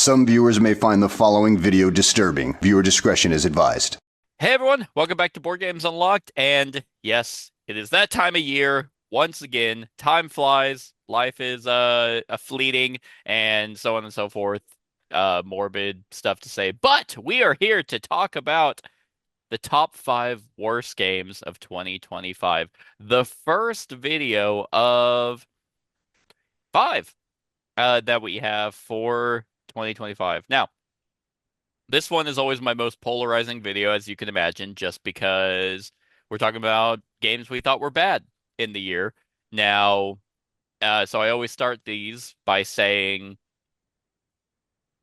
Some viewers may find the following video disturbing. Viewer discretion is advised. Hey everyone, welcome back to Board Games Unlocked. And yes, it is that time of year. Once again, time flies, life is a fleeting, and so on and so forth. Morbid stuff to say. But we are here to talk about the top five worst games of 2025. The first video of five that we have for 2025. Now, this one is always my most polarizing video, as you can imagine, just because we're talking about games we thought were bad in the year. Now, so I always start these by saying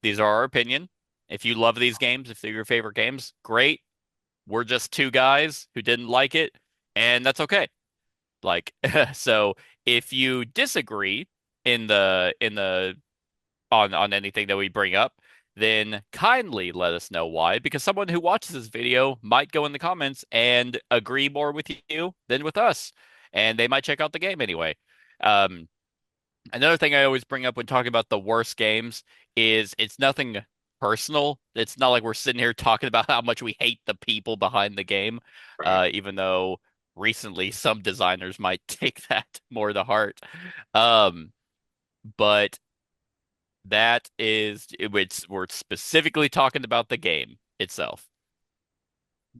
these are our opinion. If you love these games, if they're your favorite games, great. We're just two guys who didn't like it, and that's okay. Like, so if you disagree in the on anything that we bring up, then kindly let us know why, because someone who watches this video might go in the comments and agree more with you than with us, and they might check out the game anyway. Um, Another thing I always bring up when talking about the worst games is it's nothing personal. It's not like we're sitting here talking about how much we hate the people behind the game, Right. even though recently some designers might take that more to heart. Um, but that is, we're specifically talking about the game itself.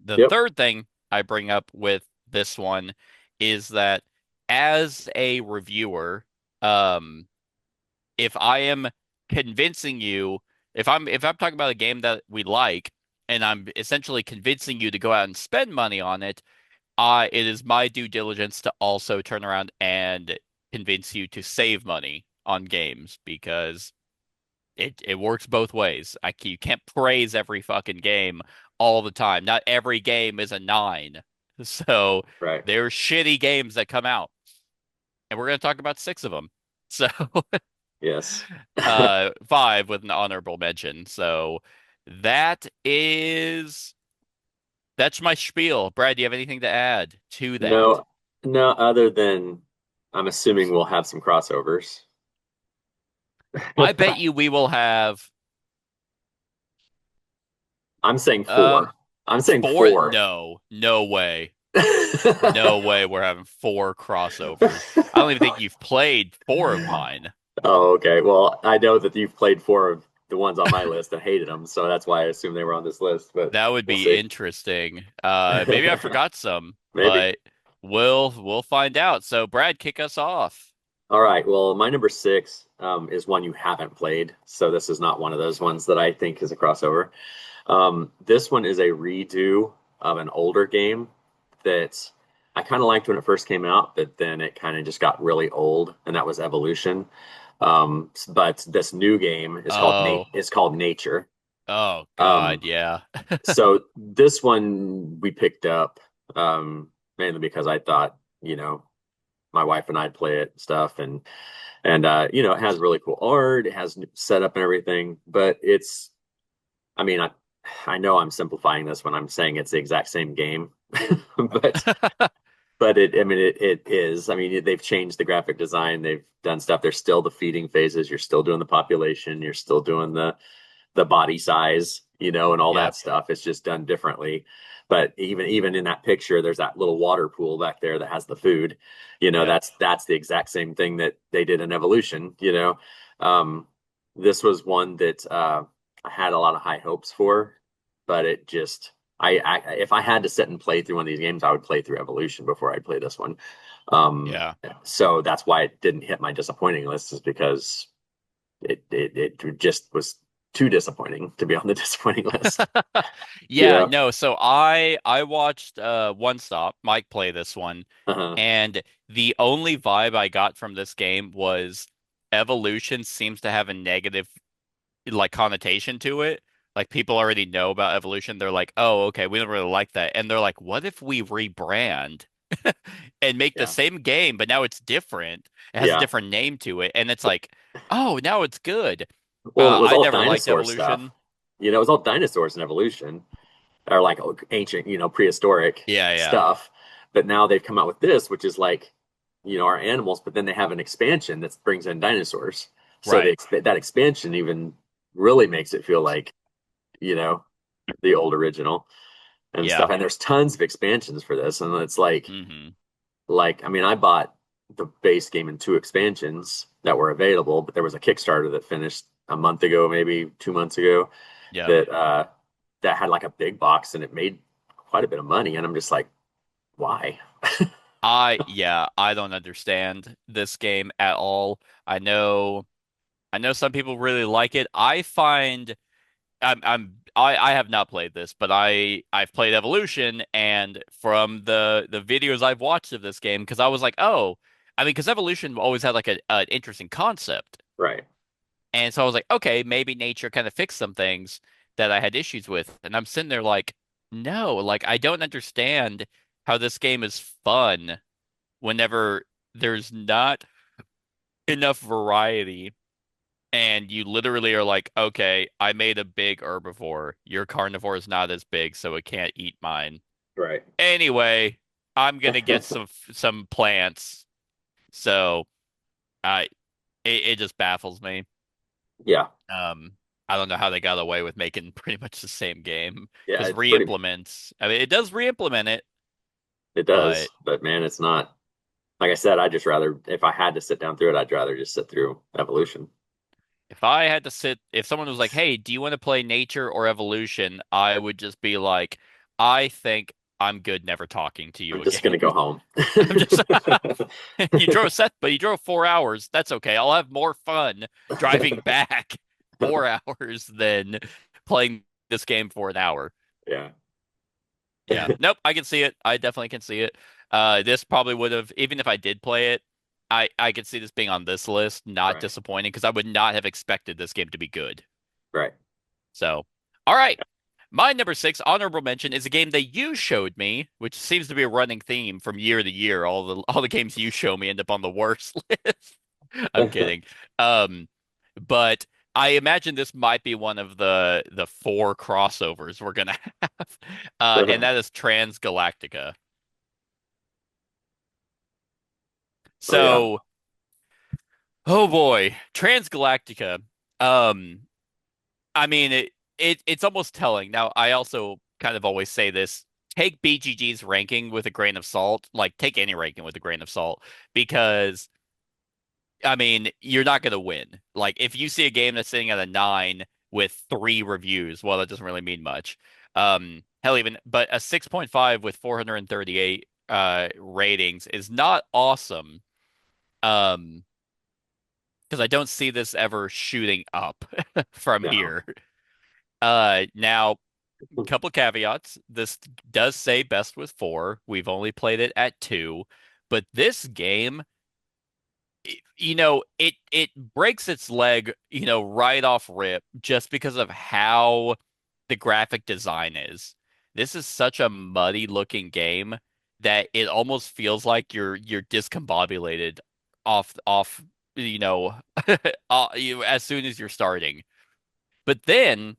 The Yep. third thing I bring up with this one is that as a reviewer, um, if I am convincing you, if I'm talking about a game that we like, and I'm essentially convincing you to go out and spend money on it, it is my due diligence to also turn around and convince you to save money on games because it works both ways. You can't praise every fucking game all the time. Not every game is a nine. So Right. there's shitty games that come out, and we're going to talk about six of them. So Yes. five with an honorable mention. So that is that's my spiel. Brad, do you have anything to add to that? No, no, other than I'm assuming we'll have some crossovers. I bet you we will have I'm saying um four. I'm saying four. four. No, no way. No way we're having four crossovers. I don't even think you've played four of mine. Oh, okay. Well, I know that you've played four of the ones on my list and hated them, so that's why I assumed they were on this list, but That would we'll be see. interesting. Maybe I forgot some, Maybe. but we'll find out. So Brad, kick us off. All right. Well, my number six is one you haven't played, so this is not one of those ones that I think is a crossover. This one is a redo of an older game that I kind of liked when it first came out, but then it kind of just got really old, and that was Evolution. But this new game Oh, is called Nature. oh Um, God, yeah. so this one we picked up mainly because I thought, my wife and I'd play it and stuff, and it has really cool art, it has setup and everything, but I mean, I know I'm simplifying this when I'm saying it's the exact same game, but I mean, it is. I mean, they've changed the graphic design, they've done stuff. There's still the feeding phases. You're still doing the population. You're still doing the body size, and all Yep, that stuff. It's just done differently. But even in that picture, there's that little water pool back there that has the food. yep. That's the exact same thing that they did in Evolution. Um, this was one that I had a lot of high hopes for, but it just if I had to sit and play through one of these games, I would play through Evolution before I'd play this one. Um, Yeah. so that's why it didn't hit my disappointing list, is because it just was too disappointing to be on the disappointing list. Yeah, Yeah. no, so I watched One Stop, Mike play this one, Uh-huh. and the only vibe I got from this game was Evolution seems to have a negative like connotation to it. Like people already know about Evolution. They're like, "Oh, okay, we don't really like that." And they're like, "What if we rebrand and make the Yeah. same game, but now it's different. It has a Yeah. different name to it." And it's like, "Oh, now it's good." Well, it was I all never liked dinosaur stuff. Evolution. It was all dinosaurs in Evolution, or like ancient, prehistoric Yeah, yeah. stuff. But now they've come out with this, which is like, our animals, but then they have an expansion that brings in dinosaurs. So Right. that expansion even really makes it feel like, you know, the old original and Yeah. stuff. And there's tons of expansions for this, and it's Hmm. like I mean, I bought the base game and two expansions that were available, but there was a Kickstarter that finished a month ago, maybe 2 months ago, Yeah. that that had like a big box and it made quite a bit of money, and I'm just like, why? I don't understand this game at all. I know some people really like it. I have not played this, but I've played Evolution, and from the videos I've watched of this game, because I was like, oh, I mean, because Evolution always had like an interesting concept, Right, and so I was like, okay, maybe nature kind of fixed some things that I had issues with, and I'm sitting there like, no, like I don't understand how this game is fun whenever there's not enough variety. And you literally are like, okay, I made a big herbivore. Your carnivore is not as big, so it can't eat mine. right. Anyway, I'm gonna get some plants. So I it just baffles me. Yeah, Um, I don't know how they got away with making pretty much the same game yeah, because it's pretty. re-implements. I mean, it does re-implement it, It but does, but man, it's not. Like I said, I just rather if I had to sit down through it, I'd rather just sit through Evolution. if someone was like, "Hey, do you want to play nature or evolution?" I would just be like, "I think I'm good never talking to you I'm just again." gonna go home. I'm just you drove Seth, but you drove 4 hours. That's okay. I'll have more fun driving back 4 hours than playing this game for an hour. Yeah. Yeah. Nope, I can see it. I definitely can see it. This probably would have, even if I did play it, I could see this being on this list, not Right. disappointing, because I would not have expected this game to be good. Right. So, all right. My number six honorable mention is a game that you showed me, which seems to be a running theme from year to year. All the games you show me end up on the worst list. I'm kidding. Um, but I imagine this might be one of the four crossovers we're gonna have. And that is Transgalactica. Oh yeah. So, oh boy, Transgalactica. Um, I mean, it's almost telling. Now, I also kind of always say this, take BGG's ranking with a grain of salt. Like, take any ranking with a grain of salt, because I mean, you're not going to win. Like, if you see a game that's sitting at a 9 with 3 reviews, well, that doesn't really mean much. Hell, even, but a 6.5 with 438 ratings is not awesome. Um, because I don't see this ever shooting up from No. here. Now, couple caveats. This does say best with four. We've only played it at two, but this game, it breaks its leg, right off rip just because of how the graphic design is. This is such a muddy looking game that it almost feels like you're discombobulated off, you know, as soon as you're starting. But then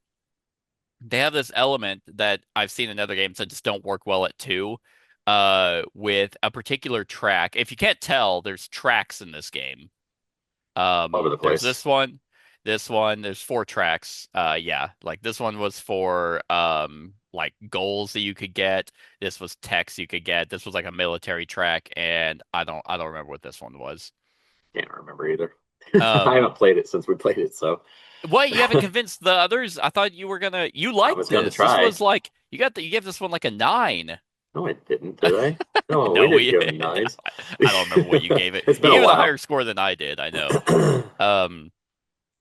they have this element that I've seen in other games that just don't work well at two, with a particular track. If you can't tell, there's tracks in this game. All over the There's place. this one, there's four tracks. Yeah, like this one was for like goals that you could get. This was text you could get. This was like a military track, and I don't remember what this one was. Can't remember either. I Um, haven't played it since we played it, so what, you haven't I convinced the others? I thought you was liked going to this. This try. was like you gave this one like a 9. No, I didn't, did I? No, we No, didn't give them nines. I don't remember what you gave it. It's You been a gave it a higher while. score than I did, I know. Um,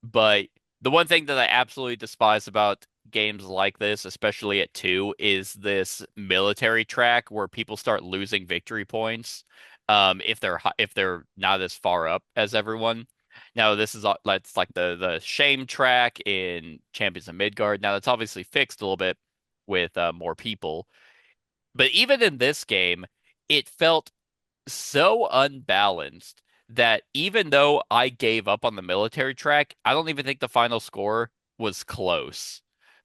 but the one thing that I absolutely despise about games like this, especially at two, is this military track where people start losing victory points, if they're not as far up as everyone. Now this is that's like the shame track in Champions of Midgard. Now that's obviously fixed a little bit with more people, but even in this game, it felt so unbalanced that even though I gave up on the military track, I don't even think the final score was close.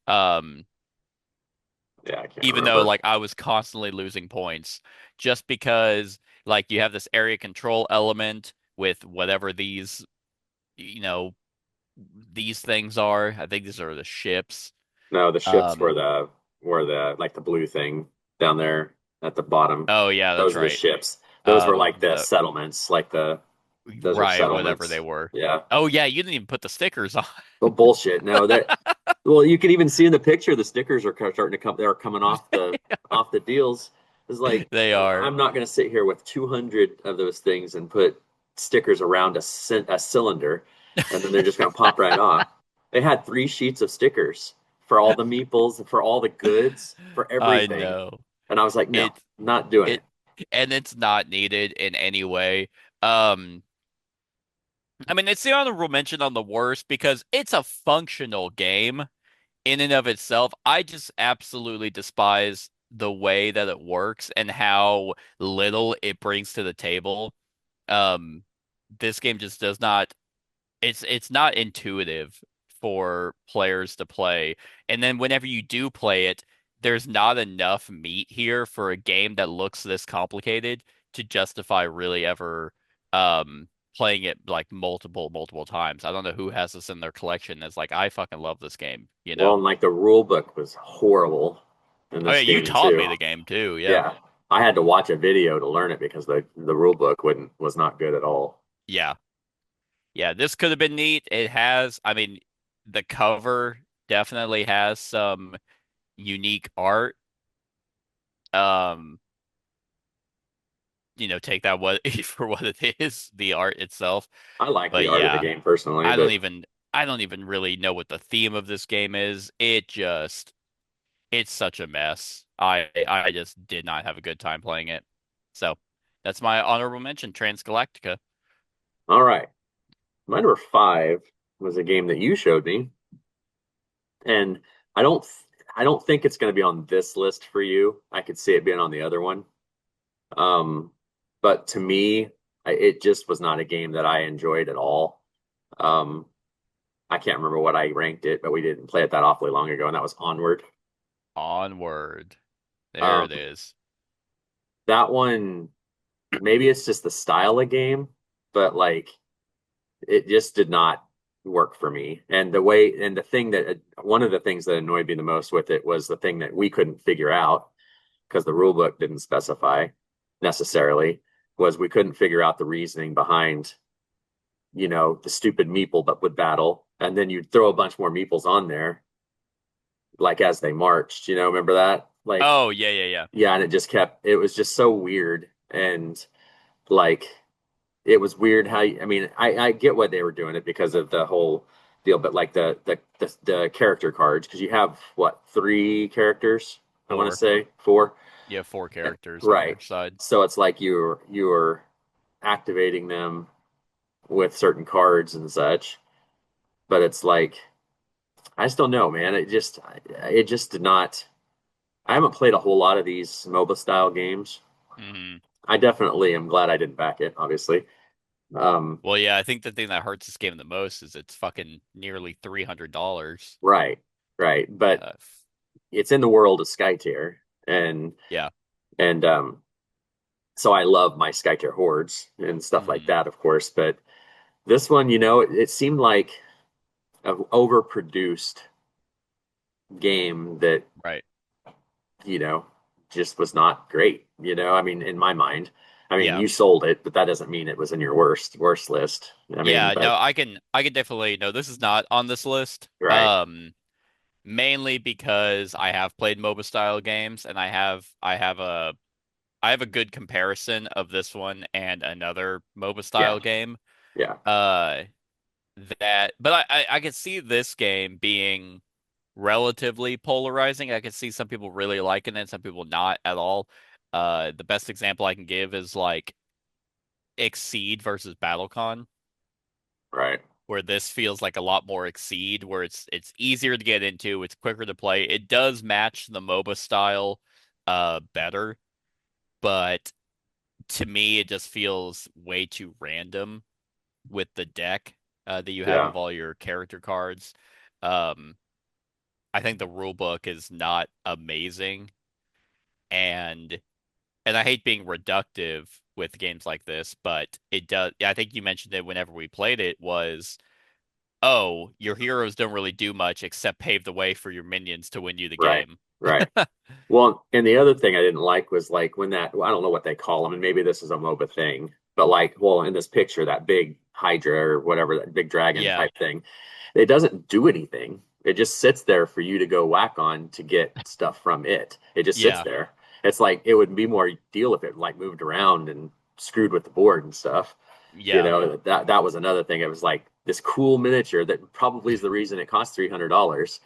Um, Yeah, I can't even though remember. like I was constantly losing points just because like you have this area control element with whatever these, you know, these things are. I think these are the ships. No, the ships Um, were the like the blue thing down there at the bottom. oh yeah, that's Those are the right. ships. Those were like the The settlements, like those are right, whatever they settlements. were. Yeah. Oh yeah, you didn't even put the stickers on. But bullshit. No, that well, you can even see in the picture the stickers are starting to come. They're coming off the deals. It's like They are. I'm not going to sit here with 200 of those things and put stickers around a cylinder, and then they're just going to pop right off. They had 3 sheets of stickers for all the meeples, for all the goods, for I everything, know. and I was like, no, It not doing it it. and it's not needed in any way. Um, I mean, it's the honorable mention on the worst because it's a functional game in and of itself. I just absolutely despise the way that it works and how little it brings to the table. Um, this game just does not it's not intuitive for players to play. And then whenever you do play it, there's not enough meat here for a game that looks this complicated to justify really ever playing it like multiple times. I don't know who has this in their collection that's like, I fucking love this game, you Well, know? and like the rule book was horrible in Oh yeah, this you game taught me too. the game too, yeah. Yeah, I had to watch a video to learn it because the rule book wouldn't was not good at all. Yeah. Yeah, this could have been neat. It has, I mean, the cover definitely has some unique art. Um, take that what for what it is, the art itself. I like the But art of the yeah, game personally, I don't but even I don't even really know what the theme of this game is. It's such a mess. I just did not have a good time playing it. So that's my honorable mention, Transgalactica. all right. My number 5 was a game that you showed me, and I don't I don't think it's going to be on this list for you. I could see it being on the other one. Um, but to me, it just was not a game that I enjoyed at all. Um, I can't remember what I ranked it, but we didn't play it that awfully long ago, and that was Onward. Onward. There Um, it is. that one, maybe it's just the style of game, but like it just did not work for me. And the way, and the thing that, one of the things that annoyed me the most with it was the thing that we couldn't figure out because the rule book didn't specify necessarily, was we couldn't figure out the reasoning behind, the stupid meeple but would battle. And then you'd throw a bunch more meeples on there, like as they marched, remember that? Like, Oh, yeah, yeah, yeah. yeah, and it was just so weird. And like, it was weird how I mean I get why they were doing it because of the whole deal, but like the character cards, because you have what, 3 characters, I want to Four. say 4. You have four characters on Right, your side. so it's like you're activating them with certain cards and such, but it's like I just don't know, man. It just did not. I haven't played a whole lot of these MOBA style games. Hmm. I definitely am glad I didn't back it, obviously. um Well, yeah, I think the thing that hurts this game the most is it's fucking nearly $300. right, right, but Uh, it's in the world of Skytier, and yeah. and so I love my Skytier hordes and stuff like Hmm. that, of course. But this one, it seemed like an overproduced game that Right. you know just was not great. I mean, in my mind, I mean, Yeah. you sold it, but that doesn't mean it was in your worst list. I mean, Yeah, no, but I can definitely no, this is not on this list. right, Mainly because I have played MOBA style games and I have a good comparison of this one and another MOBA yeah, style game. yeah, Uh but I could see this game being relatively polarizing. I could see some people really liking it, some people not at all. The best example I can give is like Exceed versus BattleCon, right, where this feels like a lot more Exceed, where it's easier to get into, it's quicker to play. It does match the MOBA style better, but to me it just feels way too random with the deck that you have yeah, of all your character cards. Um, I think the rule book is not amazing, and I hate being reductive with games like this, but it does. I think you mentioned it whenever we played it was oh, your heroes don't really do much except pave the way for your minions to win you the Right, game. right. Well, and the other thing I didn't like was like when that, well, I don't know what they call them, and maybe this is a MOBA thing, but like, well, in this picture, that big Hydra or whatever, that big dragon Yeah, type thing, it doesn't do anything. It just sits there for you to go whack on to get stuff from it. It just sits yeah, there. It's like it would be more deal if it like moved around and screwed with the board and stuff. You yeah. know, that was another thing. It was like this cool miniature that probably is the reason it cost $300.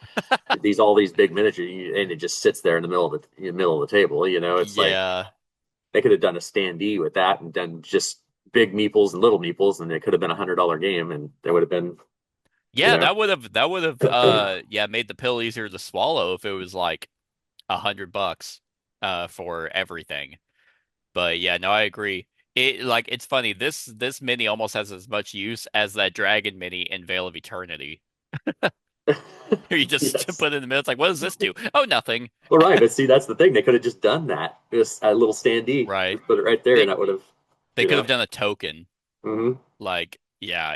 All these big miniatures, and it just sits there in the middle of the table. You know, it's like Yeah. they could have done a standee with that and done just big meeples and little meeples, and it could have been $100 game, and it would have been, you Yeah, know, that would have yeah, made the pill easier to swallow if it was like $100 for everything. But yeah, no, I agree. It's funny. This mini almost has as much use as that dragon mini in Veil of Eternity. You just yes. put it in the middle. It's like, what does this do? Oh, nothing. Well, right, but see, that's the thing. They could have just done that. Just a little standee, Right. just put it right there, They and that would have, they you could know. have done a token. Hmm. Like, yeah,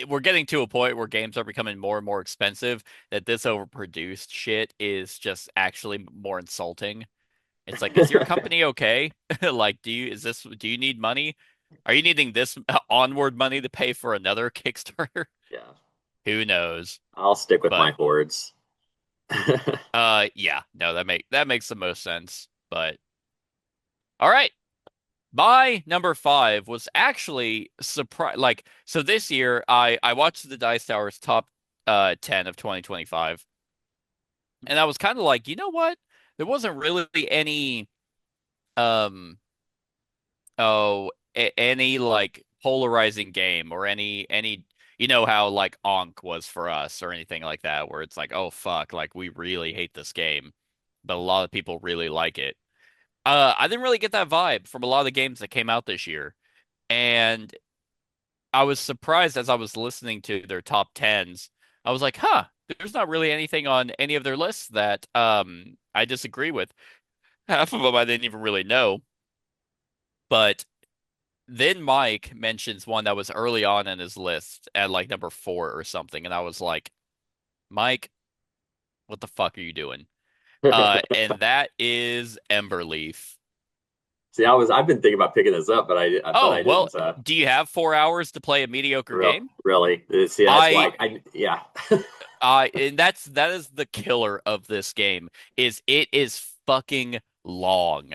we're getting to a point where games are becoming more and more expensive that this overproduced shit is just actually more insulting. It's like, is your company okay? Like, do you need money? Are you needing this onward money to pay for another Kickstarter? Yeah, Who knows? I'll stick with But my hordes. yeah, no, that makes the most sense. But all right. My number five was actually surprise. Like, so this year, I watched the Dice Tower's top 10 of 2025, and I was kind of like, you know what? There wasn't really any um any like polarizing game or any you know how like Onk was for us or anything like that, where it's like, oh fuck, like we really hate this game, but a lot of people really like it. I didn't really get that vibe from a lot of the games that came out this year. And I was surprised as I was listening to their top tens. I was like, huh, there's not really anything on any of their lists that I disagree with. Half of them I didn't even really know. But then Mike mentions one that was early on in his list at like number four or something, and I was like, Mike, what the fuck are you doing? And that is Emberleaf. See, I've been thinking about picking this up, but Oh, I well, didn't. do you have 4 hours to play a mediocre game? Really. See, that's I why yeah. And that is the killer of this game is it is fucking long.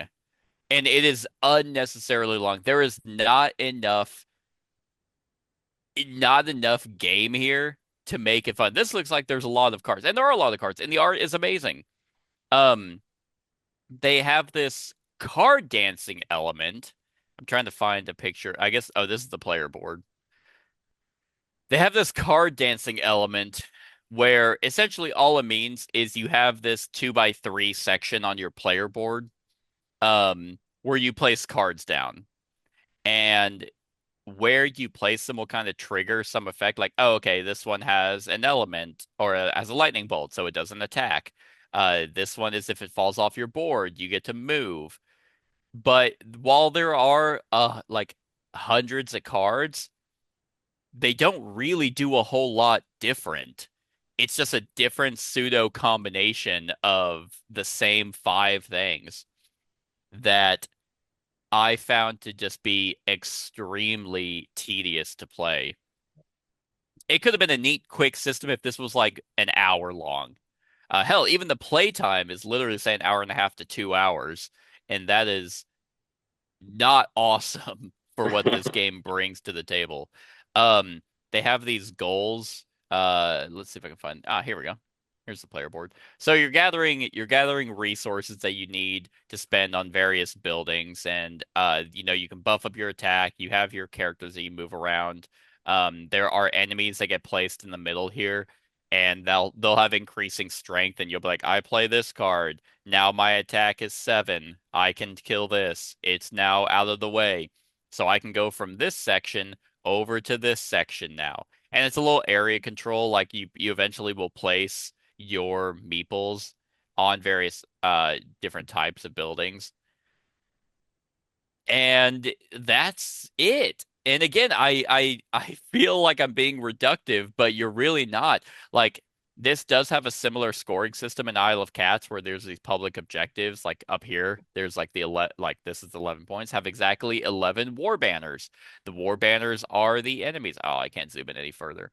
And it is unnecessarily long. There is not enough game here to make it fun. This looks like there's a lot of cards, and there are a lot of cards, and the art is amazing. Um, they have this card dancing element. I'm trying to find a picture. I guess, oh, this is the player board. They have this card dancing element where essentially all it means is you have this 2x3 section on your player board, where you place cards down. And where you place them will kind of trigger some effect like, oh, okay, this one has an element or has a lightning bolt, so it doesn't attack. This one is if it falls off your board, you get to move. But while there are like hundreds of cards, they don't really do a whole lot different. It's just a different pseudo combination of the same five things that I found to just be extremely tedious to play. It could have been a neat, quick system if this was like an hour long. Hell, even the playtime is literally say an hour and a half to 2 hours, and that is not awesome for what this game brings to the table. Um, they have these goals. Let's see if I can find. Here we go. Here's the player board. So you're gathering resources that you need to spend on various buildings, and you can buff up your attack. You have your characters that you move around. There are enemies that get placed in the middle here, and they'll have increasing strength, and you'll be like, I play this card. Now my attack is 7. I can kill this. It's now out of the way. So I can go from this section over to this section now. And it's a little area control, like you eventually will place your meeples on various different types of buildings. And that's it. and again, I feel like I'm being reductive, but you're really not. Like this does have a similar scoring system in Isle of Cats where there's these public objectives. Like up here, there's like like this is 11 points, have exactly 11 war banners. The war banners are the enemies. Oh, I can't zoom in any further.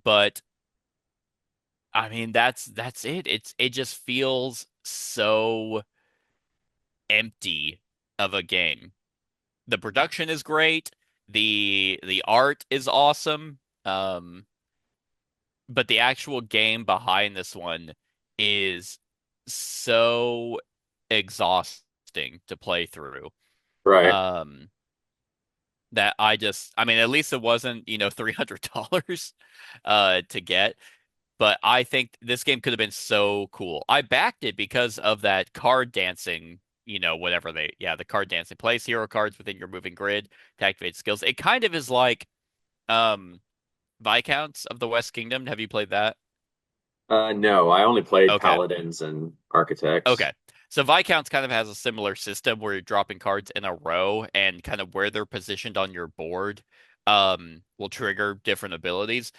But I mean, that's it. It just feels so empty of a game. The production is great. The art is awesome. But the actual game behind this one is so exhausting to play through. Right. Um, that I mean, at least it wasn't, $300 to get. But I think this game could have been so cool. I backed it because of that card dancing, whatever the card dancing. Place hero cards within your moving grid to activate skills. It kind of is like um Viscounts of the West Kingdom. Have you played that? No, I only played Okay. Paladins and Architects. Okay. So Viscounts kind of has a similar system where you're dropping cards in a row and kind of where they're positioned on your board will trigger different abilities.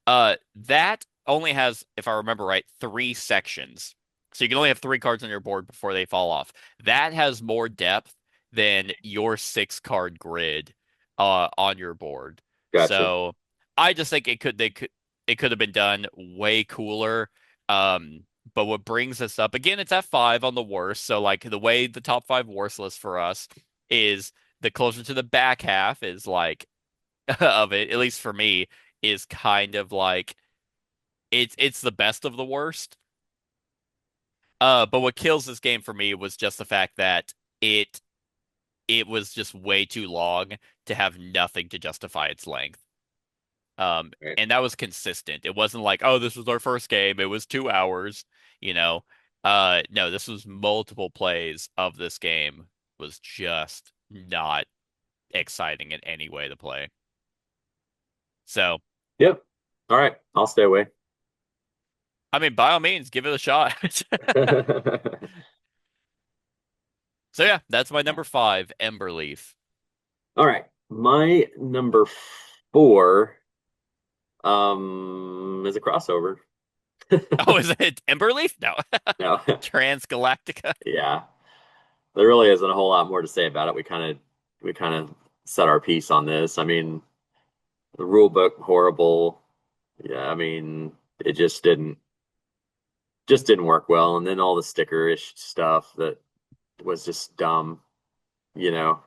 That only has, if I remember right, three sections. So you can only have three cards on your board before they fall off. That has more depth than your six card grid on your board. Gotcha. So I just think it could have been done way cooler. But what brings us up again, it's at five on the worst. So like the way the top five worst list for us is the closer to the back half is like of it, at least for me, is kind of like it's the best of the worst. But what kills this game for me was just the fact that it was just way too long to have nothing to justify its length. Right. And that was consistent. It wasn't like, oh, this was our first game. It was 2 hours, you know. No, this was multiple plays of this game was just not exciting in any way to play. So, Yep. All right. I'll stay away. I mean, by all means, give it a shot. So yeah, that's my number five, Emberleaf. All right. My number four is a crossover. Oh, is it Emberleaf? No, No. Transgalactica. Yeah. There really isn't a whole lot more to say about it. We kind of set our piece on this. I mean, the rule book horrible. Yeah, I mean, it just didn't work well. And then all the sticker-ish stuff that was just dumb, you know.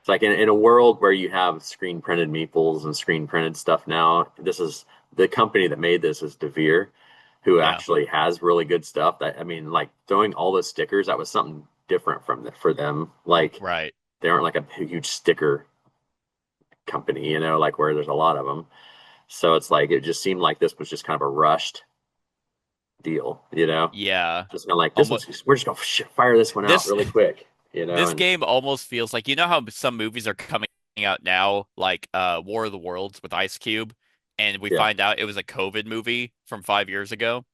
It's like in a world where you have screen printed meeples and screen printed stuff now, this is the company that made this is DeVere, who Yeah, actually has really good stuff. That I mean, like throwing all those stickers, that was something different for them. Like right. they aren't like a huge sticker company, like where there's a lot of them. So it's like it just seemed like this was just kind of a rushed deal. Yeah. Just kind of like this Almost one's we're just gonna fire this one out this really quick. this And game almost feels like how some movies are coming out now, like War of the Worlds with Ice Cube, and we yeah. find out it was a COVID movie from 5 years ago.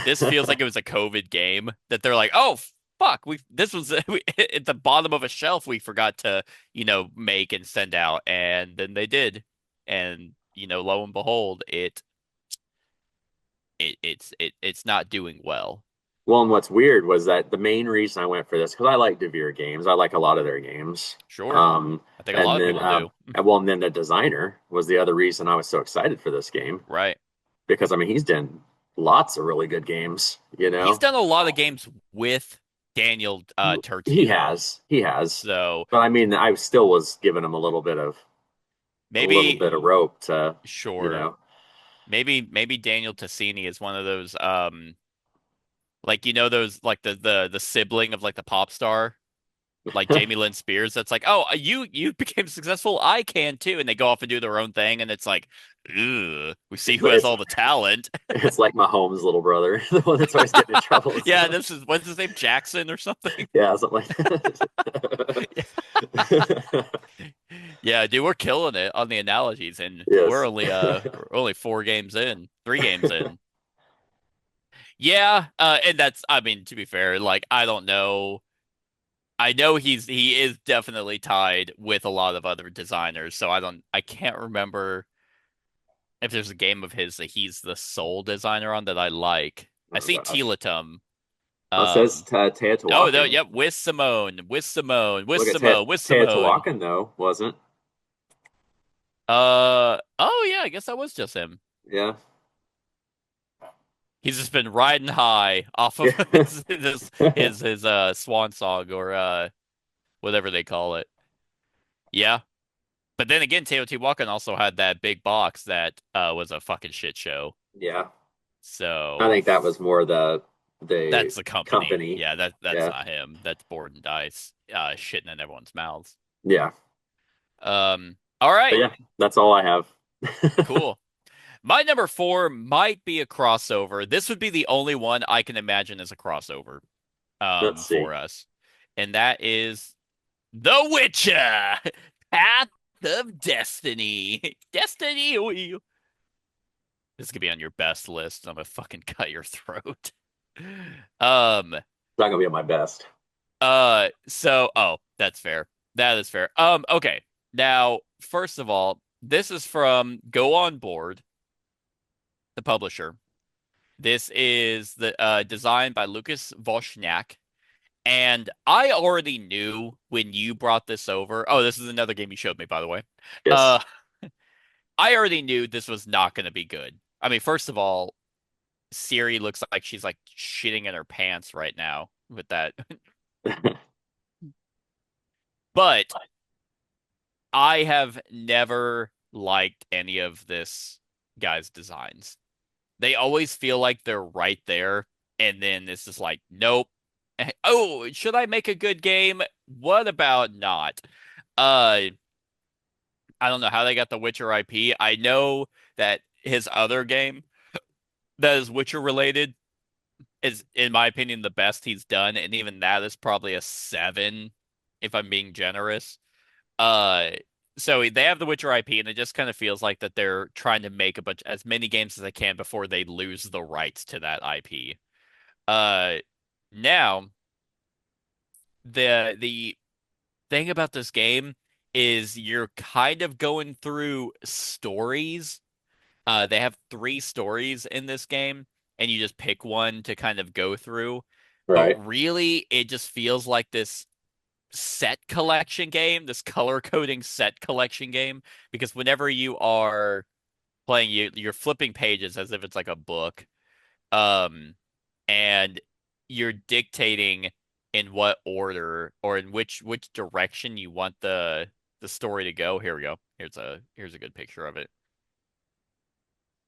This feels like it was a COVID game that they're like, oh fuck, we this was at the bottom of a shelf we forgot to, make and send out, and then they did, and lo and behold, it's not doing well. Well, and what's weird was that the main reason I went for this because I like DeVere games. I like a lot of their games. Sure, Um, I think a and lot of then people do. and then the designer was the other reason I was so excited for this game Right. because I mean he's done lots of really good games. He's done a lot of games with Daniel He Turturro. has, So but I mean I still was giving him a little maybe bit of rope to you sure. know. Maybe Daniel Tassini is one of those like those like the sibling of like the pop star, like Jamie Lynn Spears that's like, "Oh, you became successful, I can too." And they go off and do their own thing and it's like, "Ugh, we see It's, who has it's all the talent." it's like my Holmes little brother, the one that's always getting in trouble and Yeah, stuff. this is what's his name, Jackson or something. Yeah, something like that. Yeah, dude, we're killing it on the analogies, and we're Yes. only 4 games in, 3 games in. Yeah, and that's I mean, to be fair, like I don't know I know he is definitely tied with a lot of other designers, so I can't remember if there's a game of his that he's the sole designer on that I like. I Oh see gosh. Telatum. It says Um oh no, Teotihuacan. yep, with Simone, with Simone, with Look at Simone, with Simone. Teotihuacan though, wasn't? Oh yeah, I guess that was just him. Yeah. He's just been riding high off of Yeah. his swan song or whatever they call it. Yeah. But then again, Teotihuacan also had that big box that was a fucking shit show. Yeah. I So think that was more the that's the company. company. Yeah, that's Yeah. not him. That's Board and Dice shitting in everyone's mouths. Yeah. All But right, yeah, that's all I have. cool. My number four might be a crossover. This would be the only one I can imagine as a crossover Let's see. for us. And that is The Witcher, Path of Destiny. Destiny. This could be on your best list. I'm gonna fucking cut your throat. Um, It's not gonna be at my best. oh, that's fair. That is fair. Okay. Now, first of all, this is from Go On Board, the publisher. This is the designed by Lucas Voshnak. And I already knew when you brought this over. Oh, this is another game you showed me, by the way. Yes. Uh, I already knew this was not going to be good. I mean, first of all, Siri looks like she's like shitting in her pants right now with that. But I have never liked any of this guy's designs. They always feel like they're right there, and then it's just like, nope. Oh, should I make a good game? What about not? Uh, I don't know how they got the Witcher IP. I know that his other game that is Witcher related is, in my opinion, the best he's done, and even that is probably a seven, if I'm being generous. Uh, so they have the Witcher IP, and it just kind of feels like that they're trying to make a bunch as many games as they can before they lose the rights to that IP. Uh, now the thing about this game is you're kind of going through stories. They have three stories in this game, and you just pick one to kind of go through. But Right. really, it just feels like this set collection game, this color coding set collection game, because whenever you are playing, you're flipping pages as if it's like a book, um, and you're dictating in what order or in which direction you want the story to go. Here we go. Here's a good picture of it.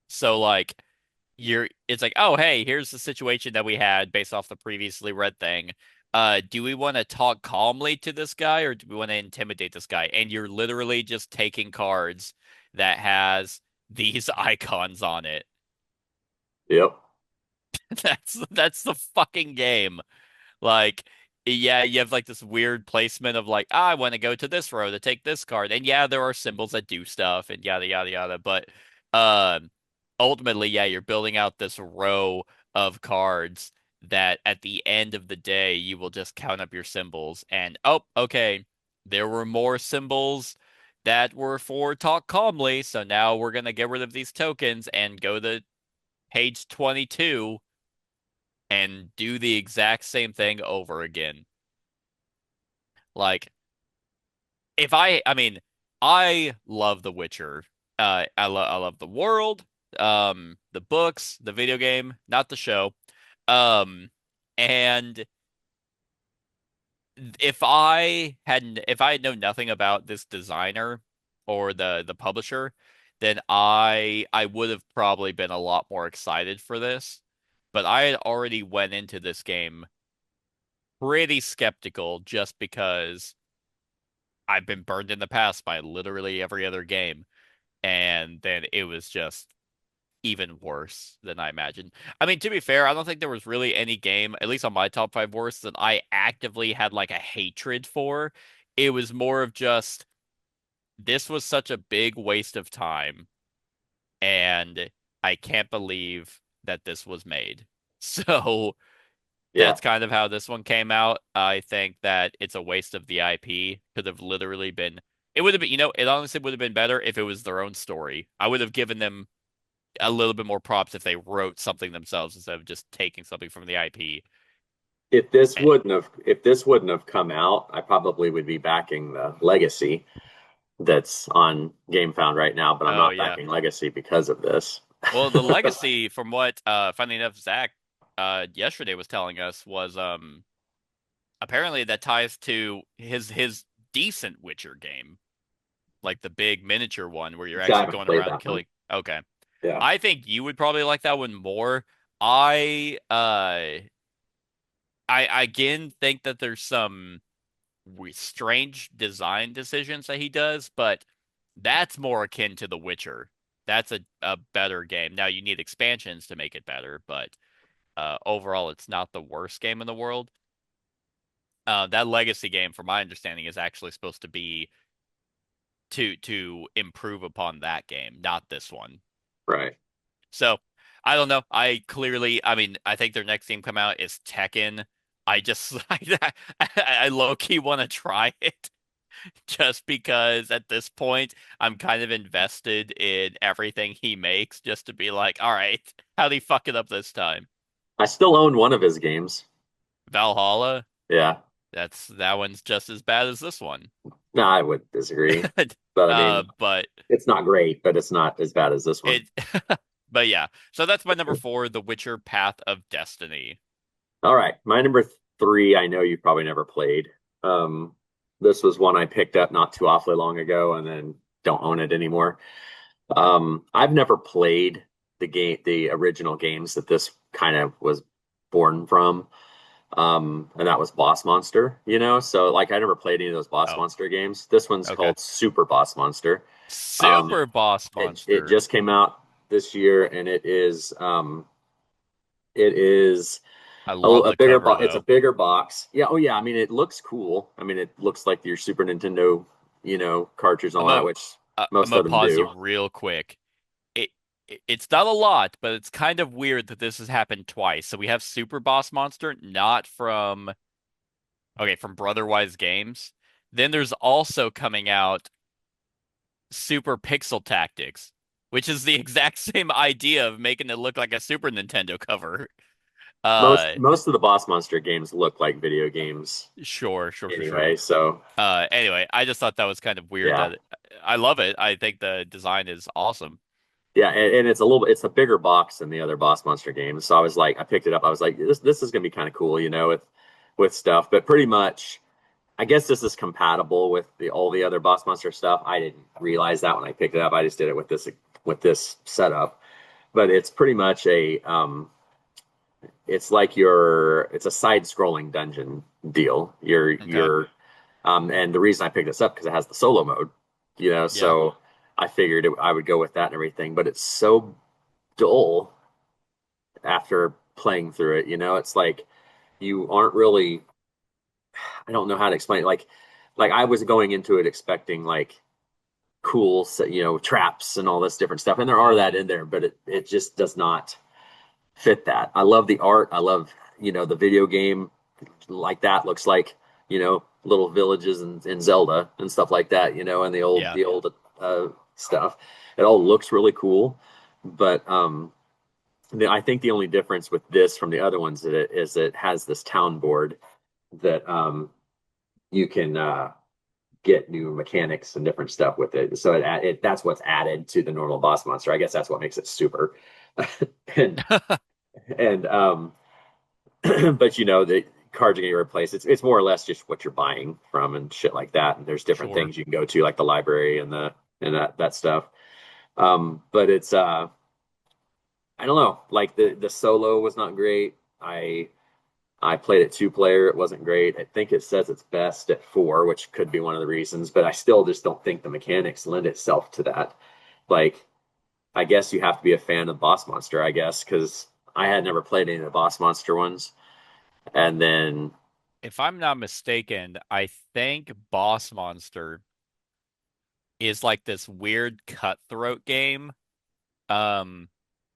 So like it's like, oh hey, here's the situation that we had based off the previously read thing. Do we want to talk calmly to this guy or do we want to intimidate this guy? And you're literally just taking cards that has these icons on it. Yep. That's the fucking game. Like, yeah, you have like this weird placement of like, I want to go to this row to take this card. And yeah, there are symbols that do stuff and yada yada yada. But um ultimately, yeah, you're building out this row of cards that at the end of the day you will just count up your symbols and oh, okay, there were more symbols that were for talk calmly. So now we're gonna get rid of these tokens and go to page 22 and do the exact same thing over again. Like, I mean, I love The Witcher. I love the world, the books, the video game, not the show. Um, and if I had known nothing about this designer or the publisher, then I would have probably been a lot more excited for this. But I had already went into this game pretty skeptical just because I've been burned in the past by literally every other game. And then it was just even worse than I imagined. I mean, to be fair, I don't think there was really any game, at least on my top five worst, that I actively had like a hatred for. It was more of just this was such a big waste of time, and I can't believe that this was made. So Yeah. That's kind of how this one came out. I think that it's a waste of the IP. Could have literally been. It would have been, it honestly would have been better if it was their own story. I would have given them a little bit more props if they wrote something themselves instead of just taking something from the IP. If this wouldn't have come out, I probably would be backing the Legacy that's on GameFound right now, but I'm Oh not yeah. backing Legacy because of this. Well, the legacy, from what funny enough, Zach yesterday was telling us, was apparently that ties to his decent Witcher game, like the big miniature one where you're Yeah, I actually haven't going played around that one. killing. Okay. Yeah. I think you would probably like that one more. I uh I again think that there's some strange design decisions that he does, but that's more akin to The Witcher. That's a better game. Now you need expansions to make it better, but overall it's not the worst game in the world. That Legacy game, from my understanding, is actually supposed to be to improve upon that game, not this one. Right. So I don't know. I mean, I think their next game come out is Tekken. I just I low key want to try it just because at this point I'm kind of invested in everything he makes just to be like, all right, how'd he fuck it up this time? I still own one of his games. Valhalla, Yeah. that one's just as bad as this one. No, I would disagree. But I mean, But it's not great, but it's not as bad as this one. it but yeah. So that's my number four, The Witcher Path of Destiny. All right. My number three, I know you probably never played. Um, this was one I picked up not too awfully long ago and then don't own it anymore. I've never played the original games that this kind of was born from. And that was Boss Monster, you know? So like I never played any of those Boss Oh, Monster games. This one's okay. called Super Boss Monster. Um, Super Boss it Monster. just came out this year and it is I love a the bigger cover box. It's a though. bigger box. Yeah. Oh, yeah. I mean, it looks cool. I mean, it looks like your Super Nintendo, cartridge and I'm all that, gonna which I'm most gonna of them pause you do. real quick. It it's not a lot, but it's kind of weird that this has happened twice. So we have Super Boss Monster, not from from Brotherwise Games. Then there's also coming out Super Pixel Tactics, which is the exact same idea of making it look like a Super Nintendo cover. Most Uh, most of the Boss Monster games look like video games sure. anyway. So Anyway, I just thought that was kind of weird yeah, that I love it. I think the design is awesome. yeah, and it's a bigger box than the other Boss Monster games. So I was like, I picked it up. I was like, this is gonna be kind of cool, with stuff. But pretty much, I guess this is compatible with the all the other Boss Monster stuff. I didn't realize that when I picked it up. I just did it with this setup. But it's pretty much it's like it's a side-scrolling dungeon deal. Okay. And the reason I picked this up because it has the solo mode, Yeah. so I figured I would go with that and everything. But it's so dull after playing through it. It's like you aren't really. I don't know how to explain it. Like I was going into it expecting like cool, traps and all this different stuff, and there are that Hmm. in there, but it just does not fit that. I love the art. I love, the video game like that looks like, little villages in Zelda and stuff like that, and Yeah. the old stuff. It all looks really cool, but I think the only difference with this from the other ones is it has this town board that you can get new mechanics and different stuff with it. So that's what's added to the normal boss monster. I guess that's what makes it super. and and but the cards are getting replaced. It's more or less just what you're buying from and shit like that. And there's different Sure. things you can go to, like the library and that stuff. But it's I don't know, like the solo was not great. I played it two player. It wasn't great. I think it says it's best at four, which could be one of the reasons, but I still just don't think the mechanics lend itself to that. Like, I guess you have to be a fan of Boss Monster, I guess, because I had never played any of the Boss Monster ones. And then If I'm not mistaken, I think Boss Monster is like this weird cutthroat game, um,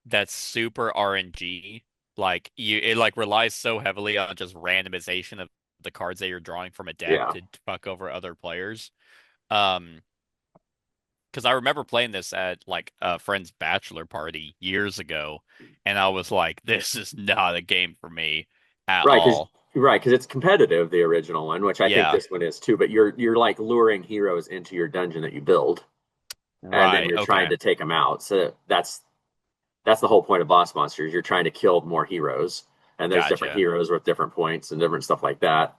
that's super RNG. Like it like relies so heavily on just randomization of the cards that you're drawing from a deck Yeah. to fuck over other players. Um, because I remember playing this at like a friend's bachelor party years ago, and I was like, this is not a game for me at Right, because all. it's competitive, the original one, which I think Yeah, this one is too. But you're like luring heroes into your dungeon that you build, and then right. you're trying Okay. to take them out. So that's the whole point of boss monsters. You're trying to kill more heroes, and there's different Gotcha. heroes with different points and different stuff like that.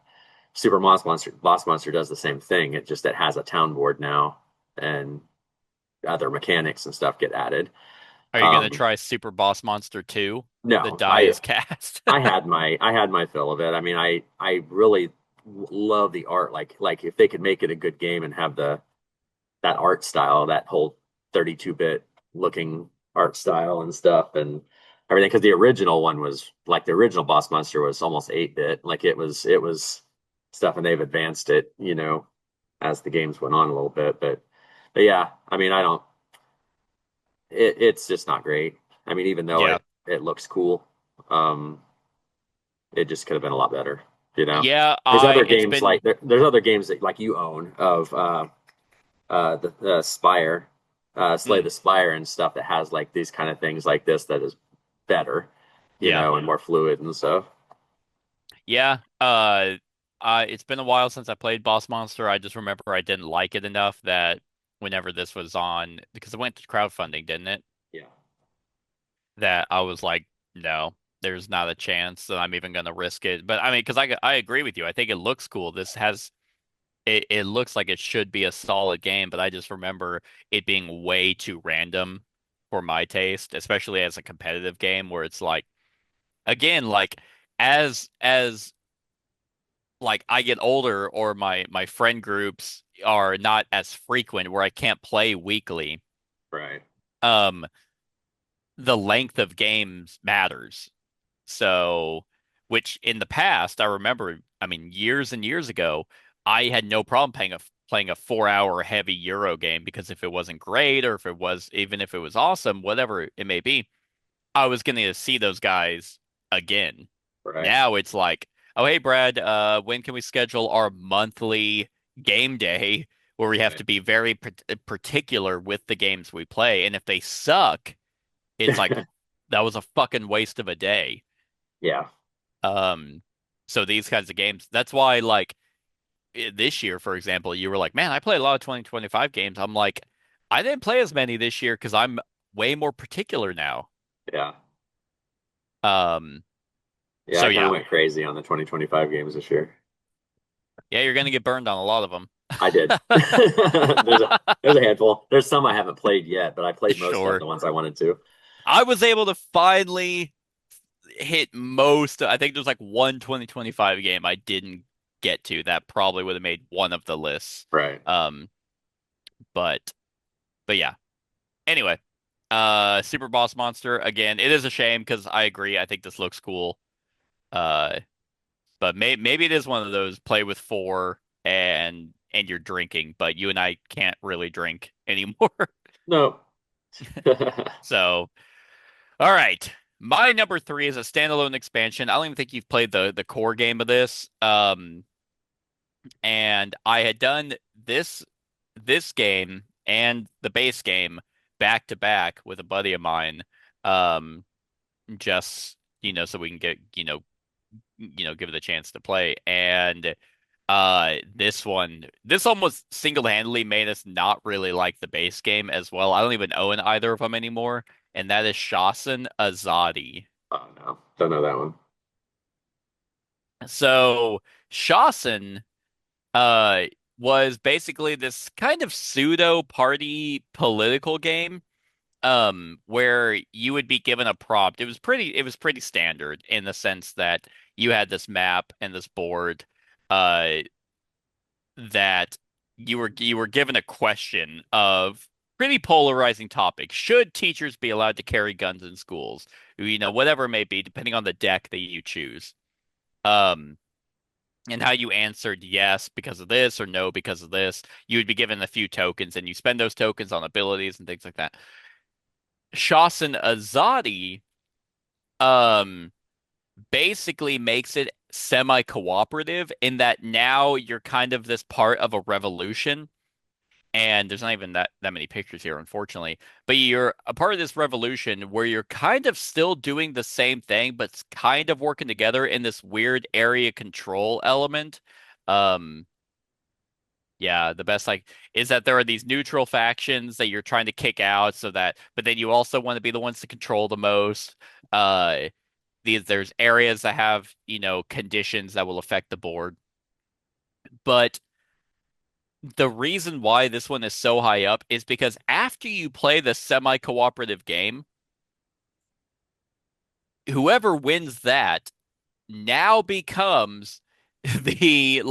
Boss Monster does the same thing. It has a town board now, and other mechanics and stuff get added. Are you gonna Um, try Super Boss Monster 2? The no, die is cast. I had my fill of it. I mean, I really love the art. Like if they could make it a good game and have the that art style, that whole 32-bit looking art style and stuff and everything. Because the original one was like the original Boss Monster was almost 8-bit. Like it was stuff, and they've advanced it, as the games went on a little bit. But yeah, I mean, I don't. It's just not great. I mean, even though Yeah. it looks cool, um, it just could have been a lot better. You know, Yeah, there's I other it's games been like there's other games that like you own of the Spire, Slay mm, the Spire and stuff that has like these kind of things like this that is better, yeah. and more fluid and stuff. Yeah. It's been a while since I played Boss Monster. I just remember I didn't like it enough that whenever this was on, because it went to crowdfunding, didn't it? Yeah, That I was like, no, there's not a chance that I'm even gonna risk it. But I mean, because I agree with you. I think it looks cool. It looks like it should be a solid game, but I just remember it being way too random for my taste, especially as a competitive game where it's like, again, like as like I get older or my friend groups are not as frequent where I can't play weekly, right. um, the length of games matters. So, which in the past, I remember, I mean, years and years ago, I had no problem playing a 4 hour heavy Euro game because if it wasn't great or if it was even if it was awesome, whatever it may be, I was going to see those guys again. Right. Now it's like, oh hey Brad, when can we schedule our monthly game day where we have Right. to be very particular with the games we play, and if they suck, it's like that was a fucking waste of a day. Yeah. Um, so these kinds of games, that's why like this year, for example, you were like, man, I play a lot of 2025 games. I'm like, I didn't play as many this year because I'm way more particular now. Yeah. Um, Yeah. so I kind of yeah, went crazy on the 2025 games this year. yeah, you're gonna get burned on a lot of them. I did. There's a handful. There's some I haven't played yet, but I played most of Sure. the ones I wanted to. I was able to finally hit most. I think there's like one 2025 game I didn't get to that probably would have made one of the lists. Right. Um, but yeah. Anyway, Super Boss Monster again. It is a shame because I agree. I think this looks cool. Uh, but maybe it is one of those play with four and you're drinking, but you and I can't really drink anymore. No. So, all right. My number three is a standalone expansion. I don't even think you've played the core game of this. And I had done this game and the base game back to back with a buddy of mine. Um, just so we can get give it a chance to play. And this almost single-handedly made us not really like the base game as well. I don't even own either of them anymore, and that is Shasen Azadi. Oh no, don't know that one. So Shasen uh was basically this kind of pseudo party political game where you would be given a prompt. It was pretty standard in the sense that you had this map and this board uh that you were given a question of pretty polarizing topic. Should teachers be allowed to carry guns in schools? Whatever it may be, depending on the deck that you choose. Um and how you answered yes because of this or no because of this, you would be given a few tokens and you spend those tokens on abilities and things like that. Shasen Azadi, um, basically makes it semi-cooperative in that now you're kind of this part of a revolution. And there's not even that many pictures here, unfortunately. But you're a part of this revolution where you're kind of still doing the same thing, but it's kind of working together in this weird area control element. Um, yeah, the best like is that there are these neutral factions that you're trying to kick out so that, but then you also want to be the ones to control the most. There's areas that have, conditions that will affect the board. But the reason why this one is so high up is because after you play the semi-cooperative game, whoever wins that now becomes the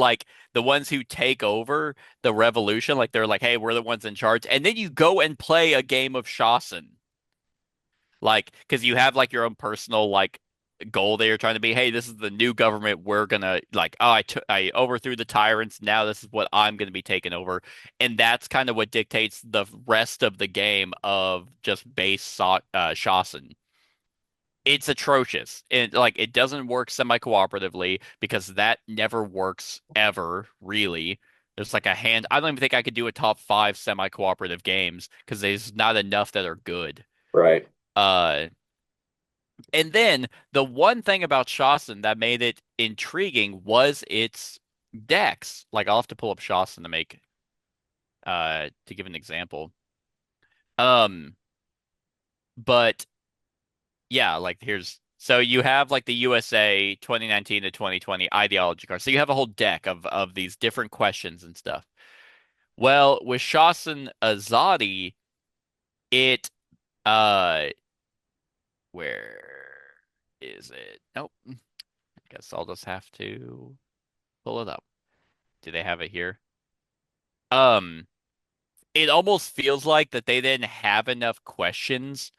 ones who take over the revolution. Like they're like, hey, we're the ones in charge. And then you go and play a game of Shawson. Like, because you have like your own personal like goal that you're trying to be, hey, this is the new government. We're gonna like, oh, I overthrew the tyrants. Now this is what I'm gonna be taking over. And that's kind of what dictates the rest of the game of just Shawson. It's atrocious. It doesn't work semi-cooperatively because that never works ever, really. There's like a hand. I don't even think I could do a top 5 semi-cooperative games because there's not enough that are good. Right. Uh, and then the one thing about Shawson that made it intriguing was its decks. Like I'll have to pull up Shawson to give an example. Um, but yeah, like here's so you have like the USA 2019 to 2020 ideology card. So you have a whole deck of these different questions and stuff. Well, with Shawson Azadi, it uh where is it? Nope. Guess I'll just have to pull it up. Do they have it here? Um, it almost feels like that they didn't have enough questions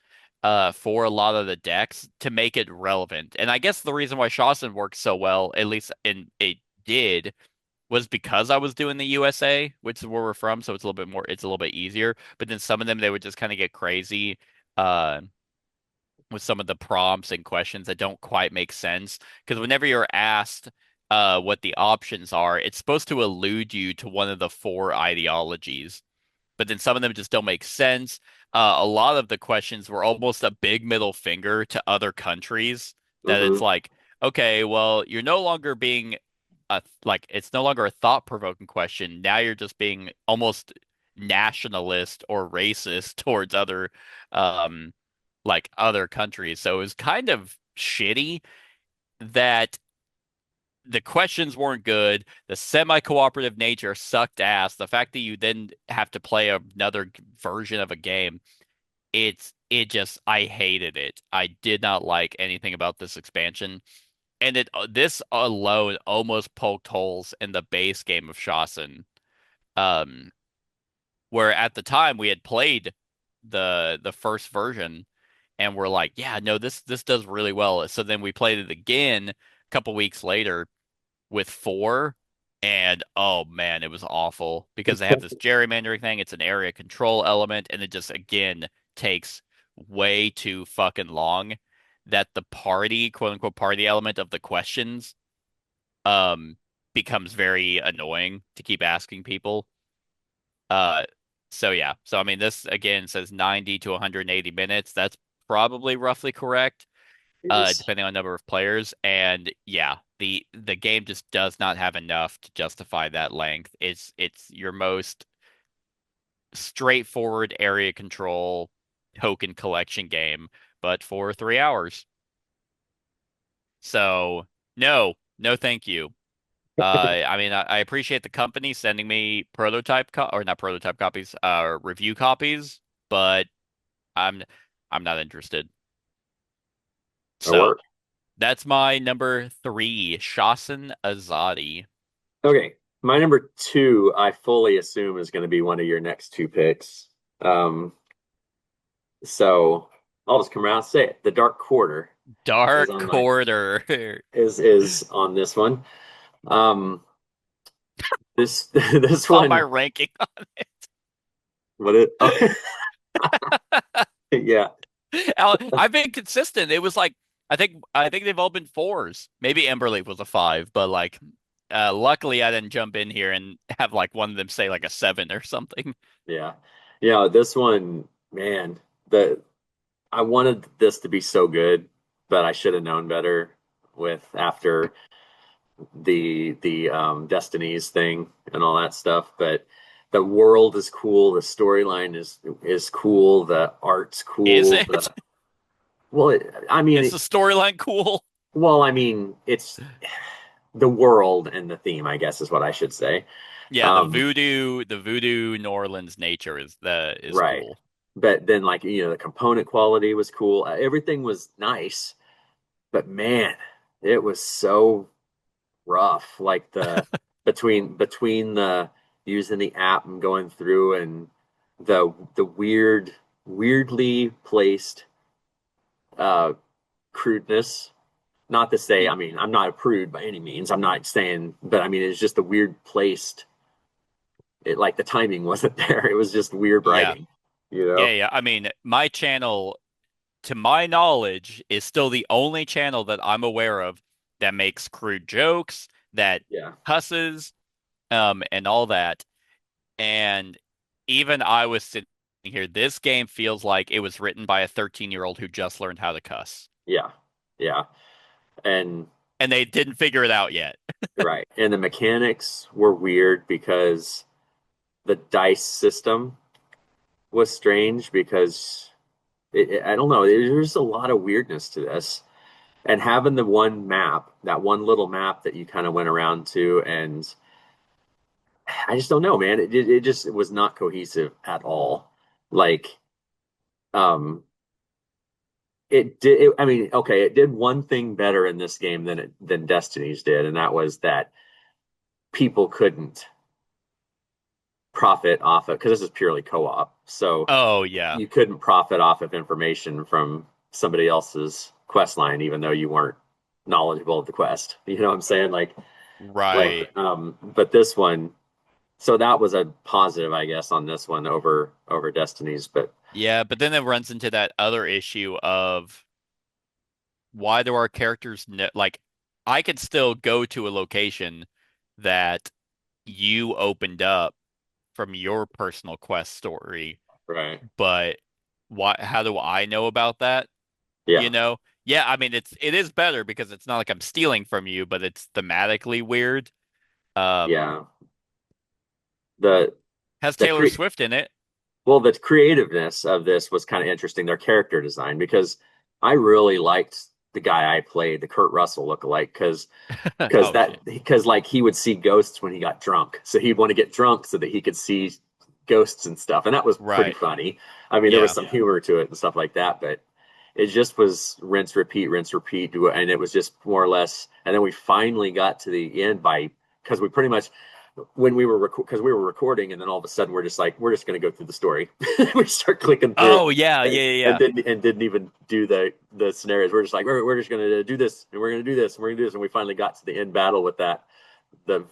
for a lot of the decks to make it relevant. And I guess the reason why Shawson worked so well, at least in it did, was because I was doing the USA, which is where we're from, so it's a little bit easier. But then some of them they would just kind of get crazy uh with some of the prompts and questions that don't quite make sense. Because whenever you're asked what the options are, it's supposed to allude you to one of the 4 ideologies, but then some of them just don't make sense. A lot of the questions were almost a big middle finger to other countries that it's Hmm. like, okay, well, you're no longer being it's no longer a thought-provoking question. Now you're just being almost nationalist or racist towards um other countries. So it was kind of shitty that the questions weren't good. The semi-cooperative nature sucked ass. The fact that you then have to play another version of a game, it just I hated it. I did not like anything about this expansion. And this alone almost poked holes in the base game of Shawson. Um, where at the time we had played the first version and we're like, yeah, no, this does really well. So then we played it again a couple weeks later with 4, and oh man, it was awful because they have this gerrymandering thing. It's an area control element, and it just again takes way too fucking long that the party, quote unquote, party element of the questions um becomes very annoying to keep asking people. Uh so yeah. So I mean this again says 90 to 180 minutes. That's probably roughly correct Yes. depending on number of players. And yeah, the game just does not have enough to justify that length. It's your most straightforward area control token collection game, but for 3 hours. So no, thank you. I mean, I appreciate the company sending me or not prototype copies, review copies, but I'm I'm not interested. It'll So work. that's my number 3, Shawson Azadi. Okay. My number 2, I fully assume is going to be one of your next 2 picks. Um, so I'll just come around and say it. The Dark Quarter is Dark on my Quarter. is on this one. Um, this this It's on my one, ranking. what it? Oh, yeah. I've been consistent. It was like I think they've all been fours. Maybe Emberleaf was a five, but like luckily I didn't jump in here and have like one of them say like a seven or something. Yeah. Yeah, this one, man, the I wanted this to be so good, but I should have known better with after the Destinies thing and all that stuff. But the world is cool, the storyline is cool, the art's Is cool. it? Well, I Is mean, the storyline cool? it's the world and the theme, I guess is what I should say. Yeah, Um, the voodoo New Orleans nature is right. cool. But then like, the component quality was cool. Everything was nice, but man, it was so rough. Like the between the using the app and going through and the weirdly placed uh crudeness. Not to say, I mean, I'm not a prude by any means. I'm not saying, but I mean, it's just a weird placed. It like the timing wasn't there. It was just weird Yeah. writing, Yeah, yeah. I mean, my channel, to my knowledge, is still the only channel that I'm aware of that makes crude jokes, that Yeah. cusses, and all that. And even I was sitting here, this game feels like it was written by a 13-year-old who just learned how to cuss. Yeah. Yeah. And And they didn't figure it out yet. right. And the mechanics were weird because the dice system was strange because I don't know, there's a lot of weirdness to this. And having the one map, that one little map that you kind of went around to, and I just don't know, man. It just it was not cohesive at all. Like, um, it did. I mean, okay, it did one thing better in this game than Destiny's did, and that was that people couldn't profit off of because this is purely co-op. So Oh, yeah. you couldn't profit off of information from somebody else's quest line, even though you weren't knowledgeable of the quest. You know what I'm saying? Right. But this one, so that was a positive, I guess, on this one over Destiny's. But Yeah, but then it runs into that other issue of why do our characters like I could still go to a location that you opened up from your personal quest story, right, but how do I know about that? You yeah, know? Yeah, I mean it is better because it's not like I'm stealing from you, but it's thematically weird. Um yeah. The has the Taylor cre Swift in it. well, the creativeness of this was kind of interesting. Their character design because I really liked the guy I played, the Kurt Russell lookalike, Oh shit. because like he would see ghosts when he got drunk, so he'd want to get drunk so that he could see ghosts and stuff, and that was pretty Right. funny. I mean, there was Yeah. some humor to it and stuff like that, but it just was rinse repeat, and it was just more or less. And then we finally got to the end by because we pretty much when we were because we were recording, and then all of a sudden we're just like we're just going to go through the story. We start clicking through Oh yeah, yeah, yeah, and yeah. didn't even do the scenarios. We're just like we're just gonna do this and we're gonna do this and we're gonna do this, and we finally got to the end battle with the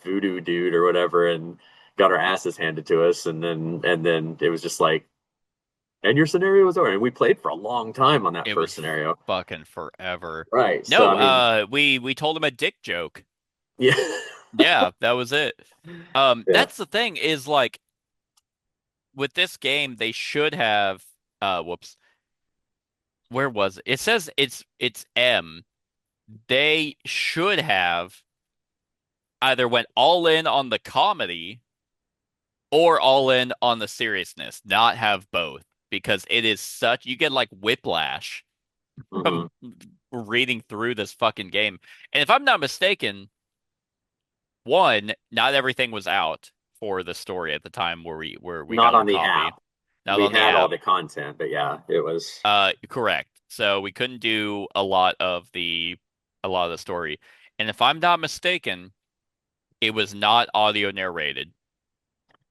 voodoo dude or whatever, and got our asses handed to us, and then it was just like, and your scenario was over, and we played for a long time on that It first was scenario, fucking forever. right? So No, I mean, we told him a dick joke. yeah, Yeah, that was it. yeah, That's the thing is like with this game, they should have whoops, where was it? It says it's M. They should have either went all in on the comedy or all in on the seriousness, not have both because it is such you get like whiplash hmm from reading through this fucking game. And if I'm not mistaken, one, not everything was out for the story at the time where we not got our on the copy. app. Not We on the had all app. the content, but yeah, it was Correct. So we couldn't do a lot of the story. And if I'm not mistaken, it was not audio narrated.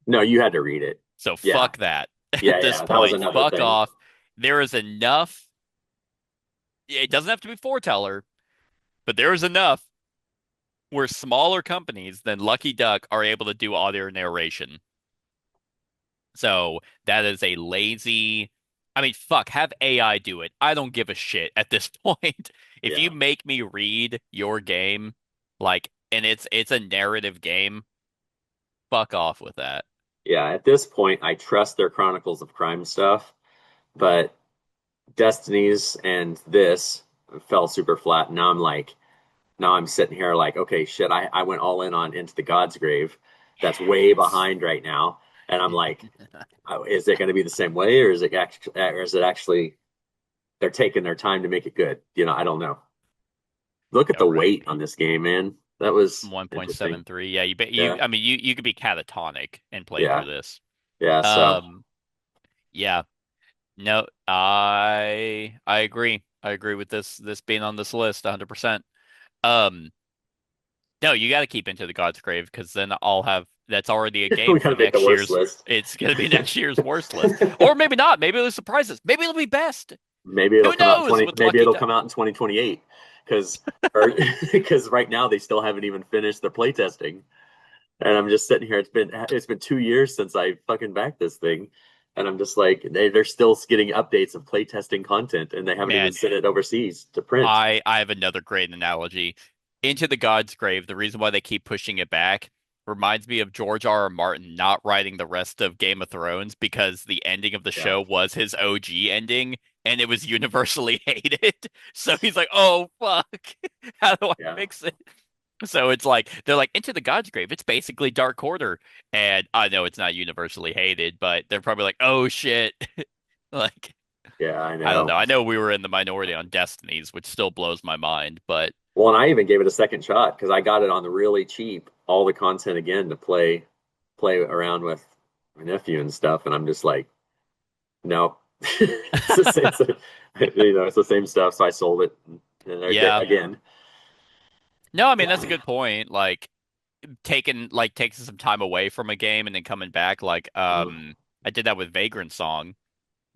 no, you had to read it. So Yeah, fuck that yeah, at this yeah. That was point. another Fuck thing. off. There is enough. It doesn't have to be foreteller, but there is enough where smaller companies than Lucky Duck are able to do audio narration. So that is a lazy. I mean, fuck, have AI do it. I don't give a shit at this point. If you Yeah. make me read your game, like, and it's a narrative game, fuck off with that. Yeah, at this point, I trust their Chronicles of Crime stuff, but Destinies and this fell super flat. Now I'm sitting here like, okay, shit, I went all in on Into the God's Grave. That's way Yes. behind right now. And I'm like, is it going to be the same way, or is it actually they're taking their time to make it good? I don't know. Look at Yeah, the right. weight on this game, man. That was interesting. 1.73. Yeah, Yeah, I mean you could be catatonic and play yeah, through this. yeah. So Um yeah. No, I agree. I agree with this being on this list 100%. Um no, you got to keep Into the God's Grave because then I'll have that's already a game we got for to make the next worst year's list. it's going to be next year's worst list. Or maybe not. Maybe it'll surprise us. Maybe it'll be best. Maybe it'll Who come out in knows 20, with maybe Lucky it'll Duck? come out in 2028 because or because right now they still haven't even finished their playtesting. And I'm just sitting here. It's been 2 years since I fucking backed this thing, and I'm just like they're still getting updates of playtesting content, and they haven't even Man, sent it overseas to print. I have another great analogy. Into the God's Grave, the reason why they keep pushing it back reminds me of George R. R. Martin not writing the rest of Game of Thrones because the ending of the Yeah, show was his OG ending and it was universally hated. So he's like, "Oh fuck. How do I yeah, fix it?" So it's like they're like Into the God's Grave. It's basically Dark Order. And I know it's not universally hated, but they're probably like, "Oh shit." Like yeah. I I don't know. know. I know we were in the minority on Destinies, which still blows my mind, but Well, and I even gave it a second shot because I got it on the really cheap, all the content again to play around with my nephew and stuff, and I'm just like, no, it's the same, it's the same stuff. So I sold it yeah. again. No, I mean that's a good point. Like taking some time away from a game and then coming back. Like Mhm. I did that with Vagrant Song.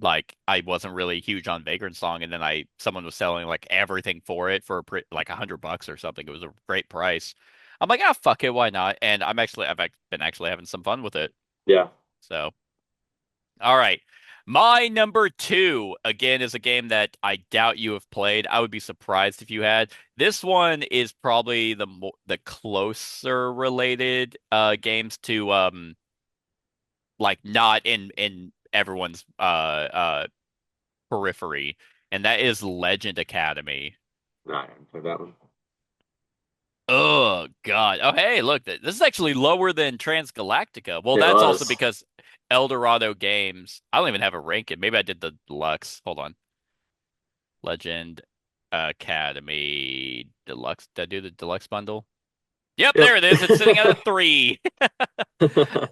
Like I wasn't really huge on Vagrant Song, and then I someone was selling like everything for it for like $100 or something. It was a great price. I'm like, ah, fuck it, why not? And been actually having some fun with it. Yeah. So. All right. My number two, again, is a game that I doubt you have played. I would be surprised if you had. This one is probably the closer related games to like not in everyone's periphery, and that is Legend Academy. No, I haven't played that one. Oh God. Oh hey, look, this is actually lower than Transgalactica. Well, It that's also was. because Eldorado Games. I don't even have a ranking. Maybe I did the deluxe. Hold on. Legend Academy Deluxe. Did I do the deluxe bundle? Yep, Yep. there it is. It's sitting at a 3.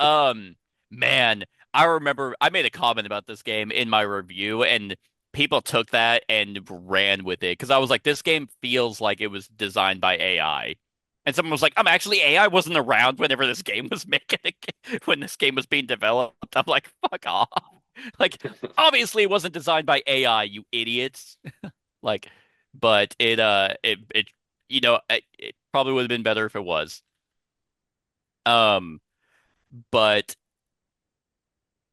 Um, man, I remember I made a comment about this game in my review, and people took that and ran with it because I was like, this game feels like it was designed by AI. And someone was like, I'm actually AI wasn't around whenever this game was when this game was being developed. I'm like, fuck off. Like, obviously it wasn't designed by AI, you idiots. Like, but it it probably would have been better if it was. Um, but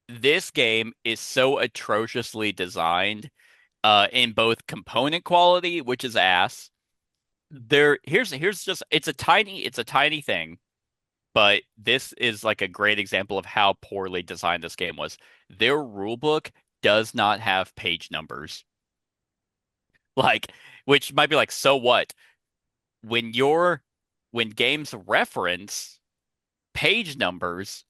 this game is so atrociously designed in both component quality, which is ass. Here's just it's a tiny thing, but this is like a great example of how poorly designed this game was. Their rule book does not have page numbers. Like, which might be like, so what? When you're when games reference page numbers,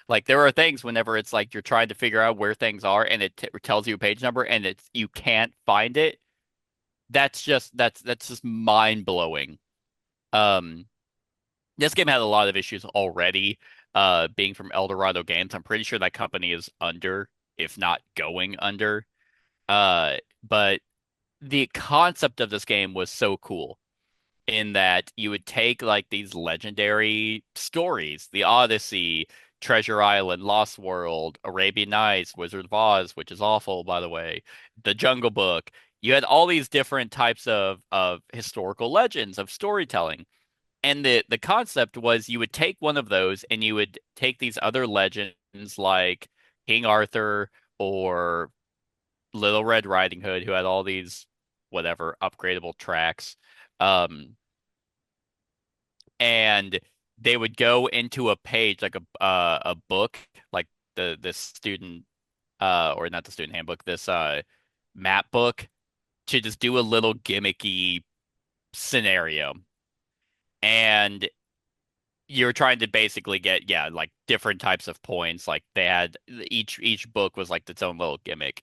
like there are things whenever it's like you're trying to figure out where things are and it t tells you a page number and it's you can't find it. That's just mind blowing. Um, this game had a lot of issues already. Being from Eldorado Games, I'm pretty sure that company is under, if not going under. But the concept of this game was so cool in that you would take like these legendary stories, the Odyssey, Treasure Island, Lost World, Arabian Nights, Wizard of Oz, which is awful, by the way, The Jungle Book. You had all these different types of historical legends of storytelling. And the concept was you would take one of those and you would take these other legends like King Arthur or Little Red Riding Hood, who had all these whatever upgradable tracks. Um, and they would go into a page like a book, like the student or not the student handbook, this map book to just do a little gimmicky scenario. And you're trying to basically get, yeah, like different types of points. Like they had each book was like its own little gimmick.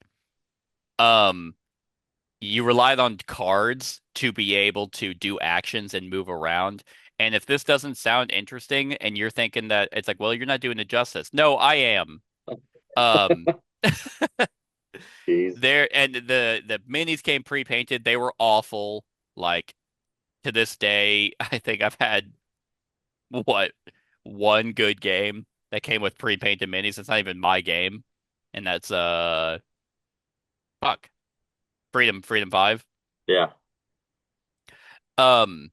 Um, you relied on cards to be able to do actions and move around. And if this doesn't sound interesting and you're thinking that it's like, well, you're not doing it justice. No, I am. Um, Jeez. there and the minis came pre-painted. They were awful. Like to this day, I think I've had what one good game that came with pre-painted minis. It's not even my game, and that's fuck Freedom 5. Yeah. Um,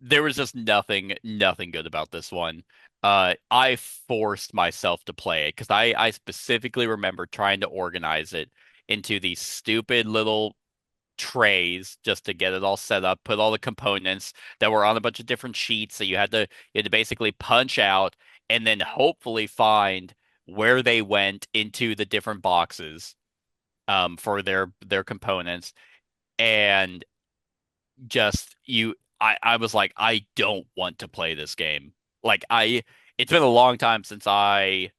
there was just nothing good about this one. I forced myself to play it because I specifically remember trying to organize it into these stupid little trays just to get it all set up, put all the components that were on a bunch of different sheets that you had to basically punch out and then hopefully find where they went into the different boxes for their components. And just I was like, I don't want to play this game. Like it's been a long time since I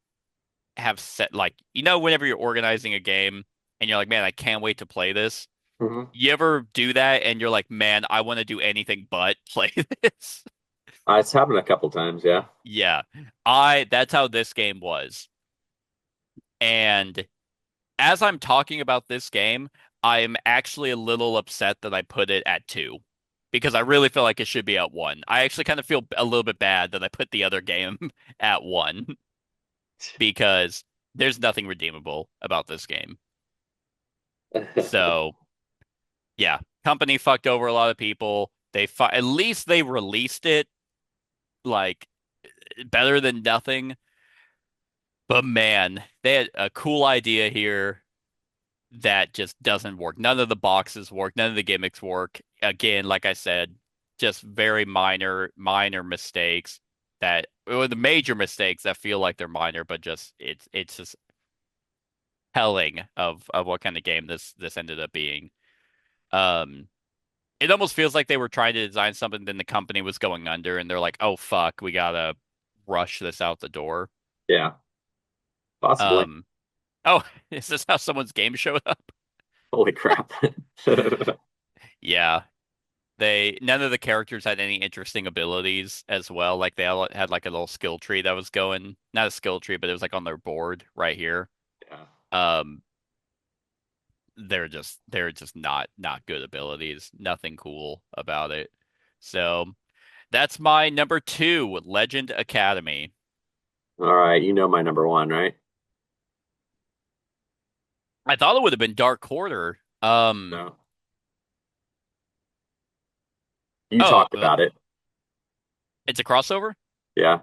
have set, like, whenever you're organizing a game and you're like, man, I can't wait to play this. Hmm. You ever do that and you're like, man, I want to do anything but play this? It's happened a couple times, yeah. Yeah. That's how this game was. And as I'm talking about this game, I'm actually a little upset that I put it at 2 because I really feel like it should be at 1. I actually kind of feel a little bit bad that I put the other game at 1 because there's nothing redeemable about this game. So, yeah, company fucked over a lot of people. At least they released it like better than nothing. But man, they had a cool idea here that just doesn't work. None of the boxes work. None of the gimmicks work. Again, like I said, just very minor mistakes the major mistakes that feel like they're minor, but just it's just telling of what kind of game this ended up being. Um, it almost feels like they were trying to design something, then the company was going under, and they're like, "Oh fuck, we gotta rush this out the door." Yeah, possibly. Um, oh, is this how someone's game showed up? Holy crap. Yeah, none of the characters had any interesting abilities as well. Like they all had like a little skill tree that was going, not a skill tree, but it was like on their board right here. Yeah. Um, they're just not good abilities. Nothing cool about it. So that's my number 2, Legend Academy. All right, you know my number one, right? I thought it would have been Dark Quarter. No. You Oh, talked about it. it's a crossover? Yeah.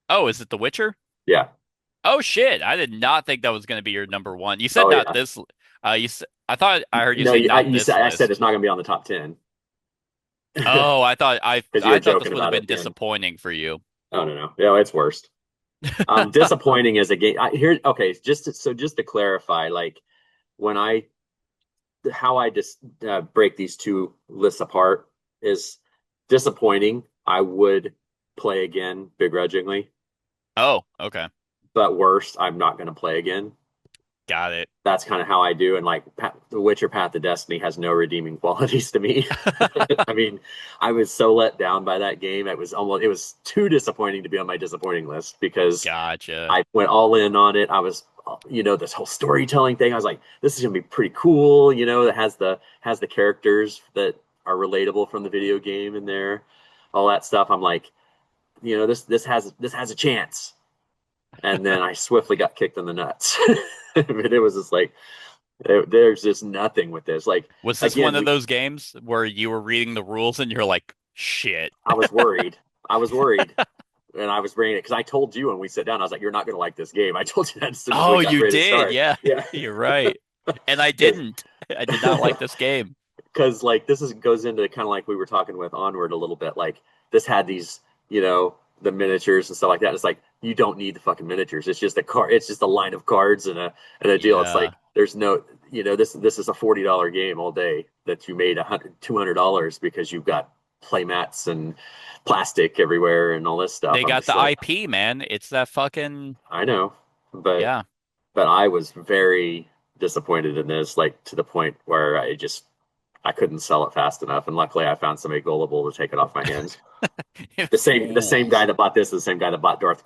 Oh, is it The Witcher? Yeah. Oh shit, I did not think that was going to be your number 1. You said Oh not yeah. this. I thought I heard you No, say not you this said I said it's list. not going to be on the top 10 Oh, I thought because you I were thought this joking would have about been it then. disappointing for you. Oh no. Yeah, it's worst. Disappointing as a game. Here, okay, just to clarify, like when I how I just break these two lists apart is disappointing. I would play again begrudgingly, Oh, okay. but worst, I'm not going to play again. Got it. That's kind of how I do. And like The Witcher Path of Destiny has no redeeming qualities to me. I mean, I was so let down by that game. It was too disappointing to be on my disappointing list because Gotcha. I went all in on it. I was, this whole storytelling thing. I was like, this is gonna be pretty cool. That has the characters that are relatable from the video game in there, all that stuff. I'm like, this has a chance. And then I swiftly got kicked in the nuts. It was just like there's just nothing with this. Like Was this again, one of those games where you were reading the rules and you're like, shit? I was worried. I was worried. And I was bringing it because I told you when we sat down, I was like, "You're not going to like this game." I told you that as soon as Oh, we got you ready to did. start. Yeah, Yeah, you're right. And I didn't. I did not like this game. because like this is goes into kind of like we were talking with Onward a little bit. Like this had these, you know, the miniatures and stuff like that. It's like you don't need the fucking miniatures. It's just a card. It's just a line of cards and a deal. It's Yeah. like there's no, you know, this is a $40 game all day that you made $200 because you've got play mats and plastic everywhere and all this stuff. They I'm got just the like, IP, man. It's that fucking I know, but yeah. I was very disappointed in this, like to the point where I couldn't sell it fast enough, and luckily I found somebody gullible to take it off my hands. The same guy Fools. that bought this, is the same guy that bought Dark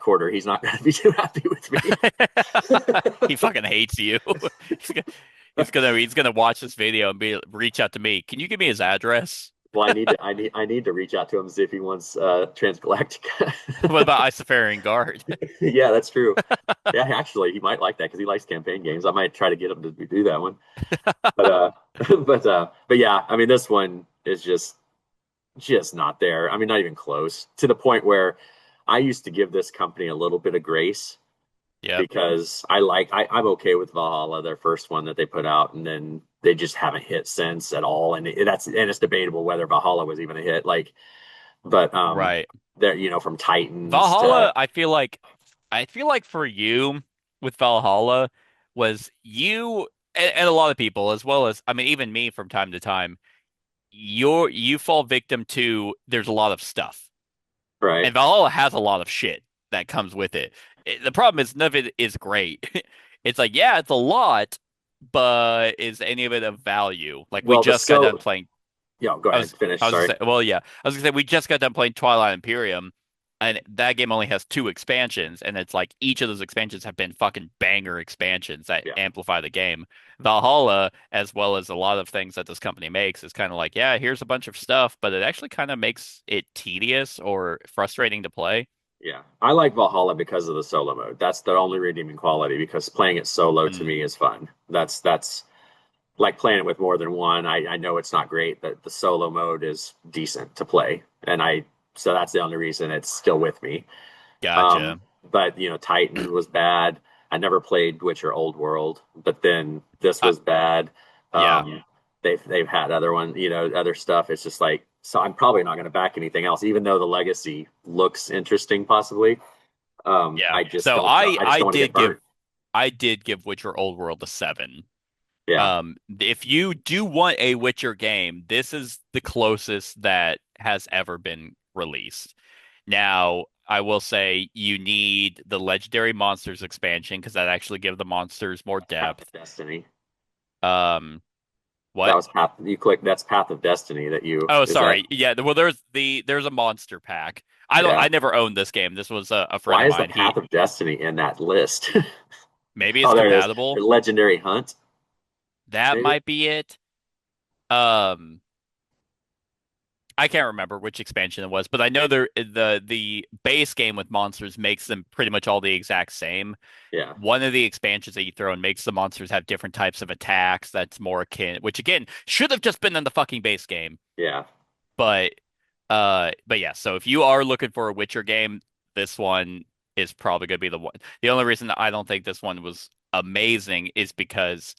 Quarter. He's not going to be too happy with me. He fucking hates you. He's gonna, he's gonna watch this video and reach out to me. Can you give me his address? Well, I need to reach out to him and see if he wants Transgalactica. What about Isofarian Guard? Yeah, that's true. Yeah, actually, he might like that because he likes campaign games. I might try to get him to do that one. But but yeah, I mean, this one is just not there. I mean, not even close. To the point where I used to give this company a little bit of grace Yeah. because I'm okay with Valhalla, their first one that they put out, and then they just haven't hit since at all. And it's debatable whether Valhalla was even a hit. Like, but Right. they're, you know, from Titans Valhalla, to I feel like for you with Valhalla was you and a lot of people as well as I mean even me from time to time, you fall victim to there's a lot of stuff. right. And Valhalla has a lot of shit that comes with it. The problem is none of it is great. It's like, yeah, it's a lot, but is any of it of value? Like we Well, just got done playing yeah, go I ahead, was finish. I was gonna Sorry. say, well, yeah, I was gonna say we just got done playing Twilight Imperium, and that game only has two expansions, and it's like each of those expansions have been fucking banger expansions that Yeah, amplify the game. Valhalla, as well as a lot of things that this company makes, is kind of like, yeah, here's a bunch of stuff, but it actually kind of makes it tedious or frustrating to play. yeah. I like Valhalla because of the solo mode. That's the only redeeming quality because playing it solo to Mm, me is fun. That's like playing it with more than one. I know it's not great, but the solo mode is decent to play, and I so that's the only reason it's still with me. gotcha. Um, but you know, Titan was bad. I never played Witcher Old World, but then this Uh, was bad. yeah, They've had other one, you know, other stuff. It's just like so. I'm probably not going to back anything else, even though the legacy looks interesting, possibly. yeah. I just So don't. I just don't want to get burnt. I did give Witcher Old World a 7. Yeah, If you do want a Witcher game, this is the closest that has ever been released. Now, I will say you need the Legendary Monsters expansion because that actually gives the monsters more Path of depth. Destiny. Um, That what? was Path. You click. That's Path of Destiny. That you Oh, is that? sorry. Yeah, well, there's a monster pack. Yeah. I never owned this game. This was a friend Why of is the mine. Path of Destiny in that list? Maybe it's Oh, there it is. compatible. Legendary Hunt, That maybe. might be it. Um, I can't remember which expansion it was, but I know the base game with monsters makes them pretty much all the exact same. Yeah, One of the expansions that you throw in makes the monsters have different types of attacks that's more akin, which again should have just been in the fucking base game. yeah, But but yeah, so if you are looking for a Witcher game, this one is probably gonna be the one. The only reason that I don't think this one was amazing is because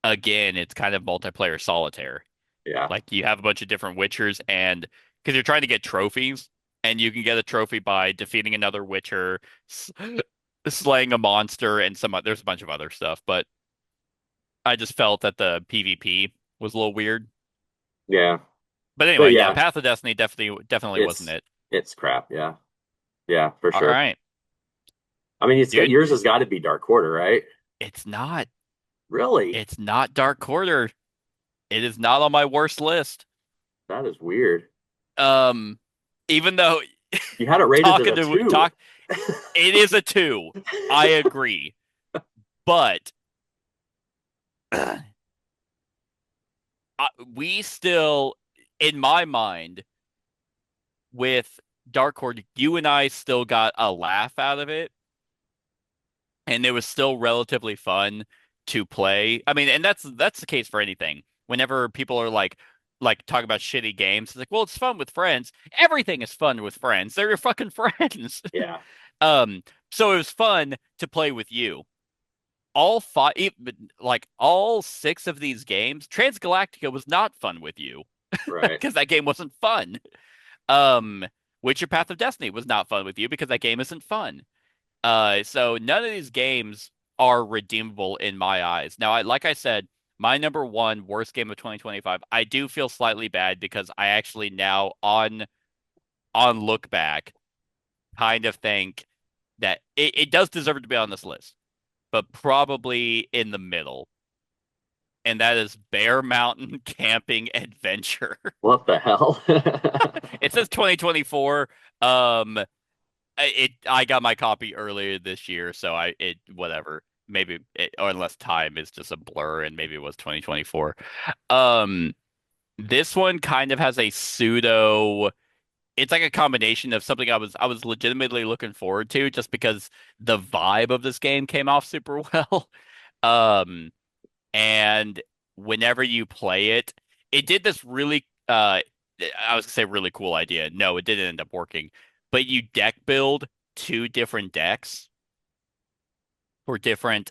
again, it's kind of multiplayer solitaire. yeah, Like you have a bunch of different Witchers, and because you're trying to get trophies, and you can get a trophy by defeating another Witcher, slaying a monster, and there's a bunch of other stuff. But I just felt that the PvP was a little weird. yeah. But But anyway, yeah, yeah, Path of Destiny definitely wasn't it's it. it's crap. Yeah, yeah, for All sure. right, I mean, it's got dude, yours has got to be Dark Quarter, right? it's not. Really? It's not Dark Quarter. It is not on my worst list. That is weird. Um, even though You had it rated as talking a to two. talk, it is a 2. I agree, but we still, in my mind, with Dark Horde, you and I still got a laugh out of it, and it was still relatively fun to play. I mean, and that's the case for anything. Whenever people are like talk about shitty games, it's like, well, it's fun with friends. Everything is fun with friends. They're your fucking friends. Yeah, Um, so it was fun to play with you. all five, like all six of these games, Transgalactica was not fun with you Right. because that game wasn't fun. Um, Witcher Path of Destiny was not fun with you because that game isn't fun. So none of these games are redeemable in my eyes. Now, like I said, my number one worst game of 2025, I do feel slightly bad because I actually now on look back kind of think that it does deserve to be on this list, but probably in the middle. And that is Bear Mountain Camping Adventure. What the hell? It says 2024. I got my copy earlier this year, so I it whatever. Maybe or unless time is just a blur and maybe it was 2024. Um, this one kind of has a pseudo. It's like a combination of something I was legitimately looking forward to just because the vibe of this game came off super well. Um, and whenever you play it, it did this really I was gonna say really cool idea. No, it didn't end up working. But you deck build two different decks for different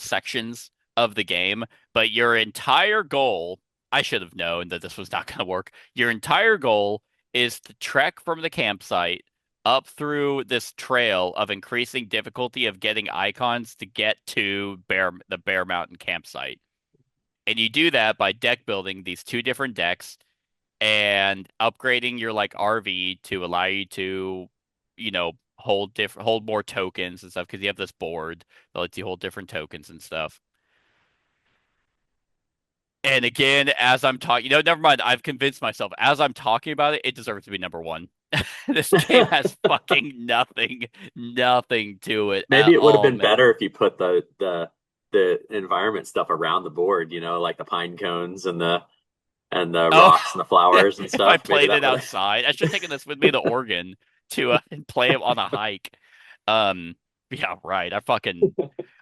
sections of the game, but your entire goal, I should have known that this was not going to work. Your entire goal is to trek from the campsite up through this trail of increasing difficulty of getting icons to get to the Bear Mountain campsite. And you do that by deck building these two different decks and upgrading your like RV to allow you to, hold more tokens and stuff because you have this board that lets you hold different tokens and stuff. And again, as I'm talking, never mind. I've convinced myself as I'm talking about it, it deserves to be number one. This game has fucking nothing to it Maybe at it would have all, been man. better if you put the environment stuff around the board, like the pine cones and the Oh, rocks and the flowers and if I stuff. Maybe played that it would have. outside, I should have taken this with me to Oregon to play it on a hike. Um, yeah, right.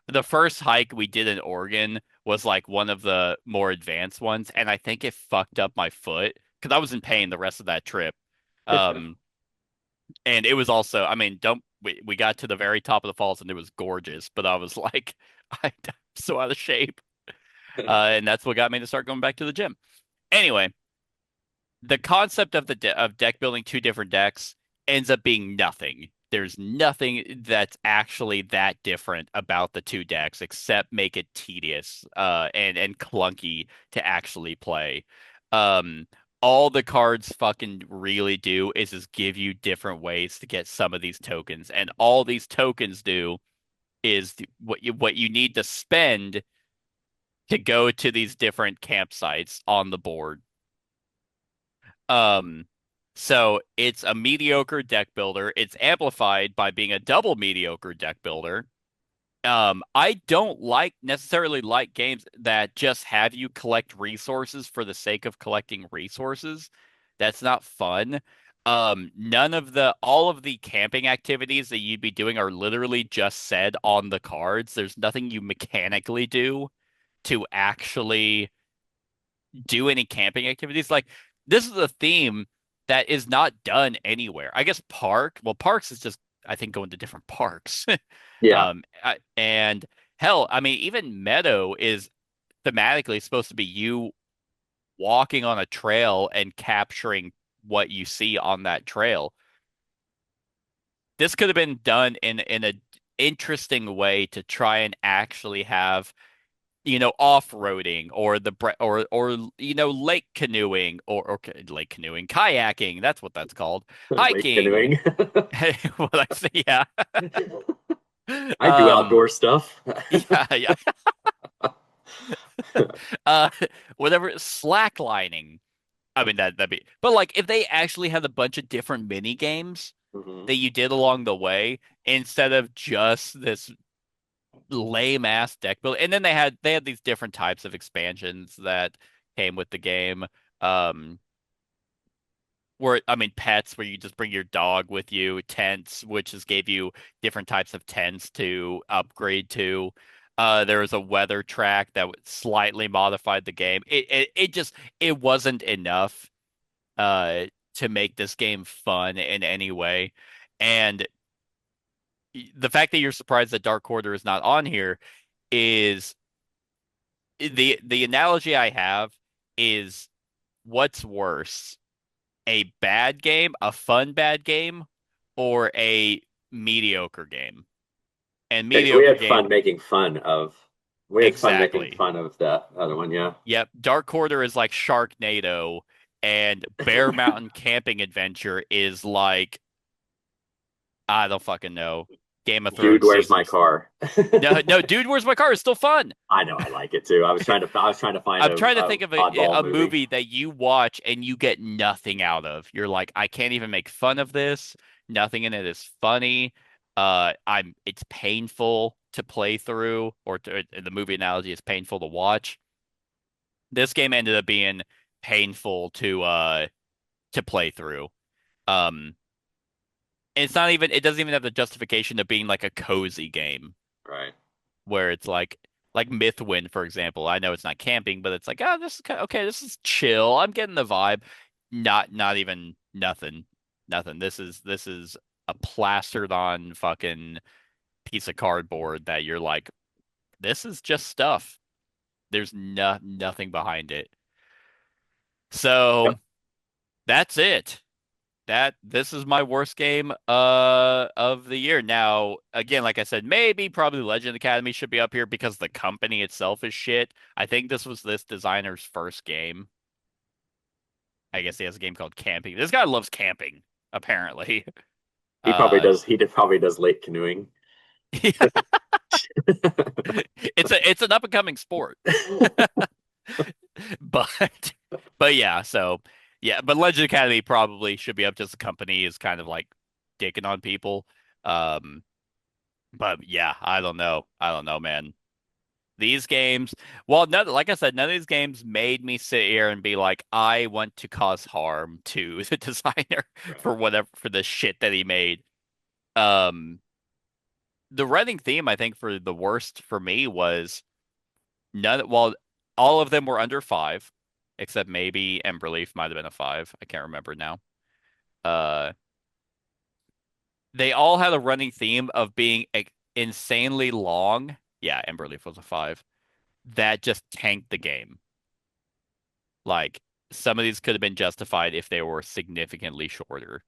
The first hike we did in Oregon was like one of the more advanced ones, and I think it fucked up my foot because I was in pain the rest of that trip. Um, and it was also, I mean, don't we got to the very top of the falls and it was gorgeous, but I was like, I'm so out of shape. And that's what got me to start going back to the gym. Anyway, the concept of of deck building two different decks ends up being nothing. There's nothing that's actually that different about the two decks except make it tedious and clunky to actually play. Um, all the cards fucking really do is just give you different ways to get some of these tokens, and all these tokens do is what you need to spend to go to these different campsites on the board. Um, so it's a mediocre deck builder. It's amplified by being a double mediocre deck builder. I don't necessarily like games that just have you collect resources for the sake of collecting resources. That's not fun. All of the camping activities that you'd be doing are literally just said on the cards. There's nothing you mechanically do to actually do any camping activities. Like this is a theme that is not done anywhere. I guess parks is just I think going to different parks. Yeah. And hell, I mean even Meadow is thematically supposed to be you walking on a trail and capturing what you see on that trail. This could have been done in a interesting way to try and actually have off-roading or lake canoeing or lake canoeing, kayaking, that's what that's called. Lake Hiking. canoeing. What I say, yeah. I do Um, outdoor stuff. yeah, yeah. Uh, whatever, slacklining. I mean that'd be, but like if they actually had a bunch of different mini games Hmm. that you did along the way instead of just this lame ass deck build. And then they had these different types of expansions that came with the game. Um, where I mean pets where you just bring your dog with you, tents, which just gave you different types of tents to upgrade to. There was a weather track that slightly modified the game. It wasn't enough uh to make this game fun in any way. And the fact that you're surprised that Dark Quarter is not on here is the analogy I have is what's worse, a bad game, a fun bad game, or a mediocre game? And We mediocre had game, fun making fun of. We had fun making exactly. fun of the other one. Yeah. Yep, Dark Quarter is like Sharknado, and Bear Mountain Camping Adventure is like I don't fucking know, Game of Dude, Thrones where's season. my car? No, no, dude, where's my car? Is still fun. I know I like it too. I was trying to find I'm trying to think of oddball a movie. movie that you watch and you get nothing out of. You're like, I can't even make fun of this. Nothing in it is funny. It's painful to play through, or the movie analogy is painful to watch. This game ended up being painful to play through. Um, and it doesn't even have the justification of being like a cozy game Right. where it's like Mythwind, for example. I know it's not camping, but it's like, oh, this is okay, this is chill. I'm getting the vibe. Not even nothing. Nothing. This is a plastered on fucking piece of cardboard that you're like, this is just stuff. There's nothing behind it. So Yep. that's it. This is my worst game of the year. Now, again, like I said, maybe probably Legend Academy should be up here because the company itself is shit. I think this was this designer's first game. I guess he has a game called Camping. This guy loves camping, apparently. Uh Probably does lake canoeing. it's an up and coming sport. But yeah, so yeah, but Legend Academy probably should be up just the company is kind of like dicking on people. Um but yeah, I don't know. I don't know, man. These games, well, like I said, none of these games made me sit here and be like, I want to cause harm to the designer Right. for whatever for the shit that he made. Um the running theme, I think, for the worst for me was well, all of them were under 5, except maybe Emberleaf might have been a 5. I can't remember now. Uh, they all had a running theme of being insanely long. Yeah, Emberleaf was a 5. That just tanked the game. Like some of these could have been justified if they were significantly shorter.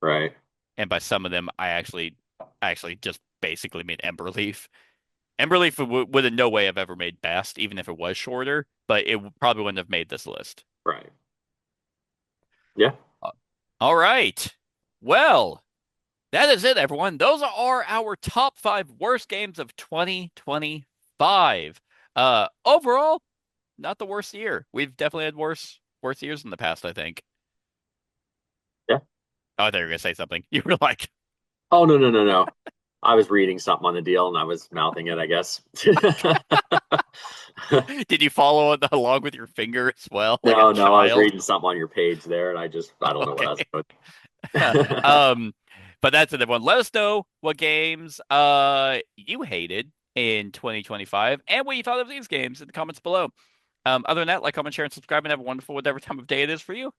Right. And by some of them, I actually just basically made Emberleaf. Emberleaf would in no way have ever made best, even if it was shorter, but it probably wouldn't have made this list. Right. Yeah. Uh, All right. Well, that is it, everyone. Those are our top 5 worst games of 2025. Overall, not the worst year. We've definitely had worse years in the past, I think. Yeah. Oh, I thought you were gonna say something. You were like, Oh, no, no, no, no. I was reading something on the deal and I was mouthing it, I guess. did you follow it along with your finger as well, like a No, no, I was child? reading something on your page there and I don't know what I was Okay. doing. Um, but that's it, everyone. Let us know what games you hated in 2025 and what you thought of these games in the comments below. Other than that, like, comment, share, and subscribe, and have a wonderful whatever time of day it is for you.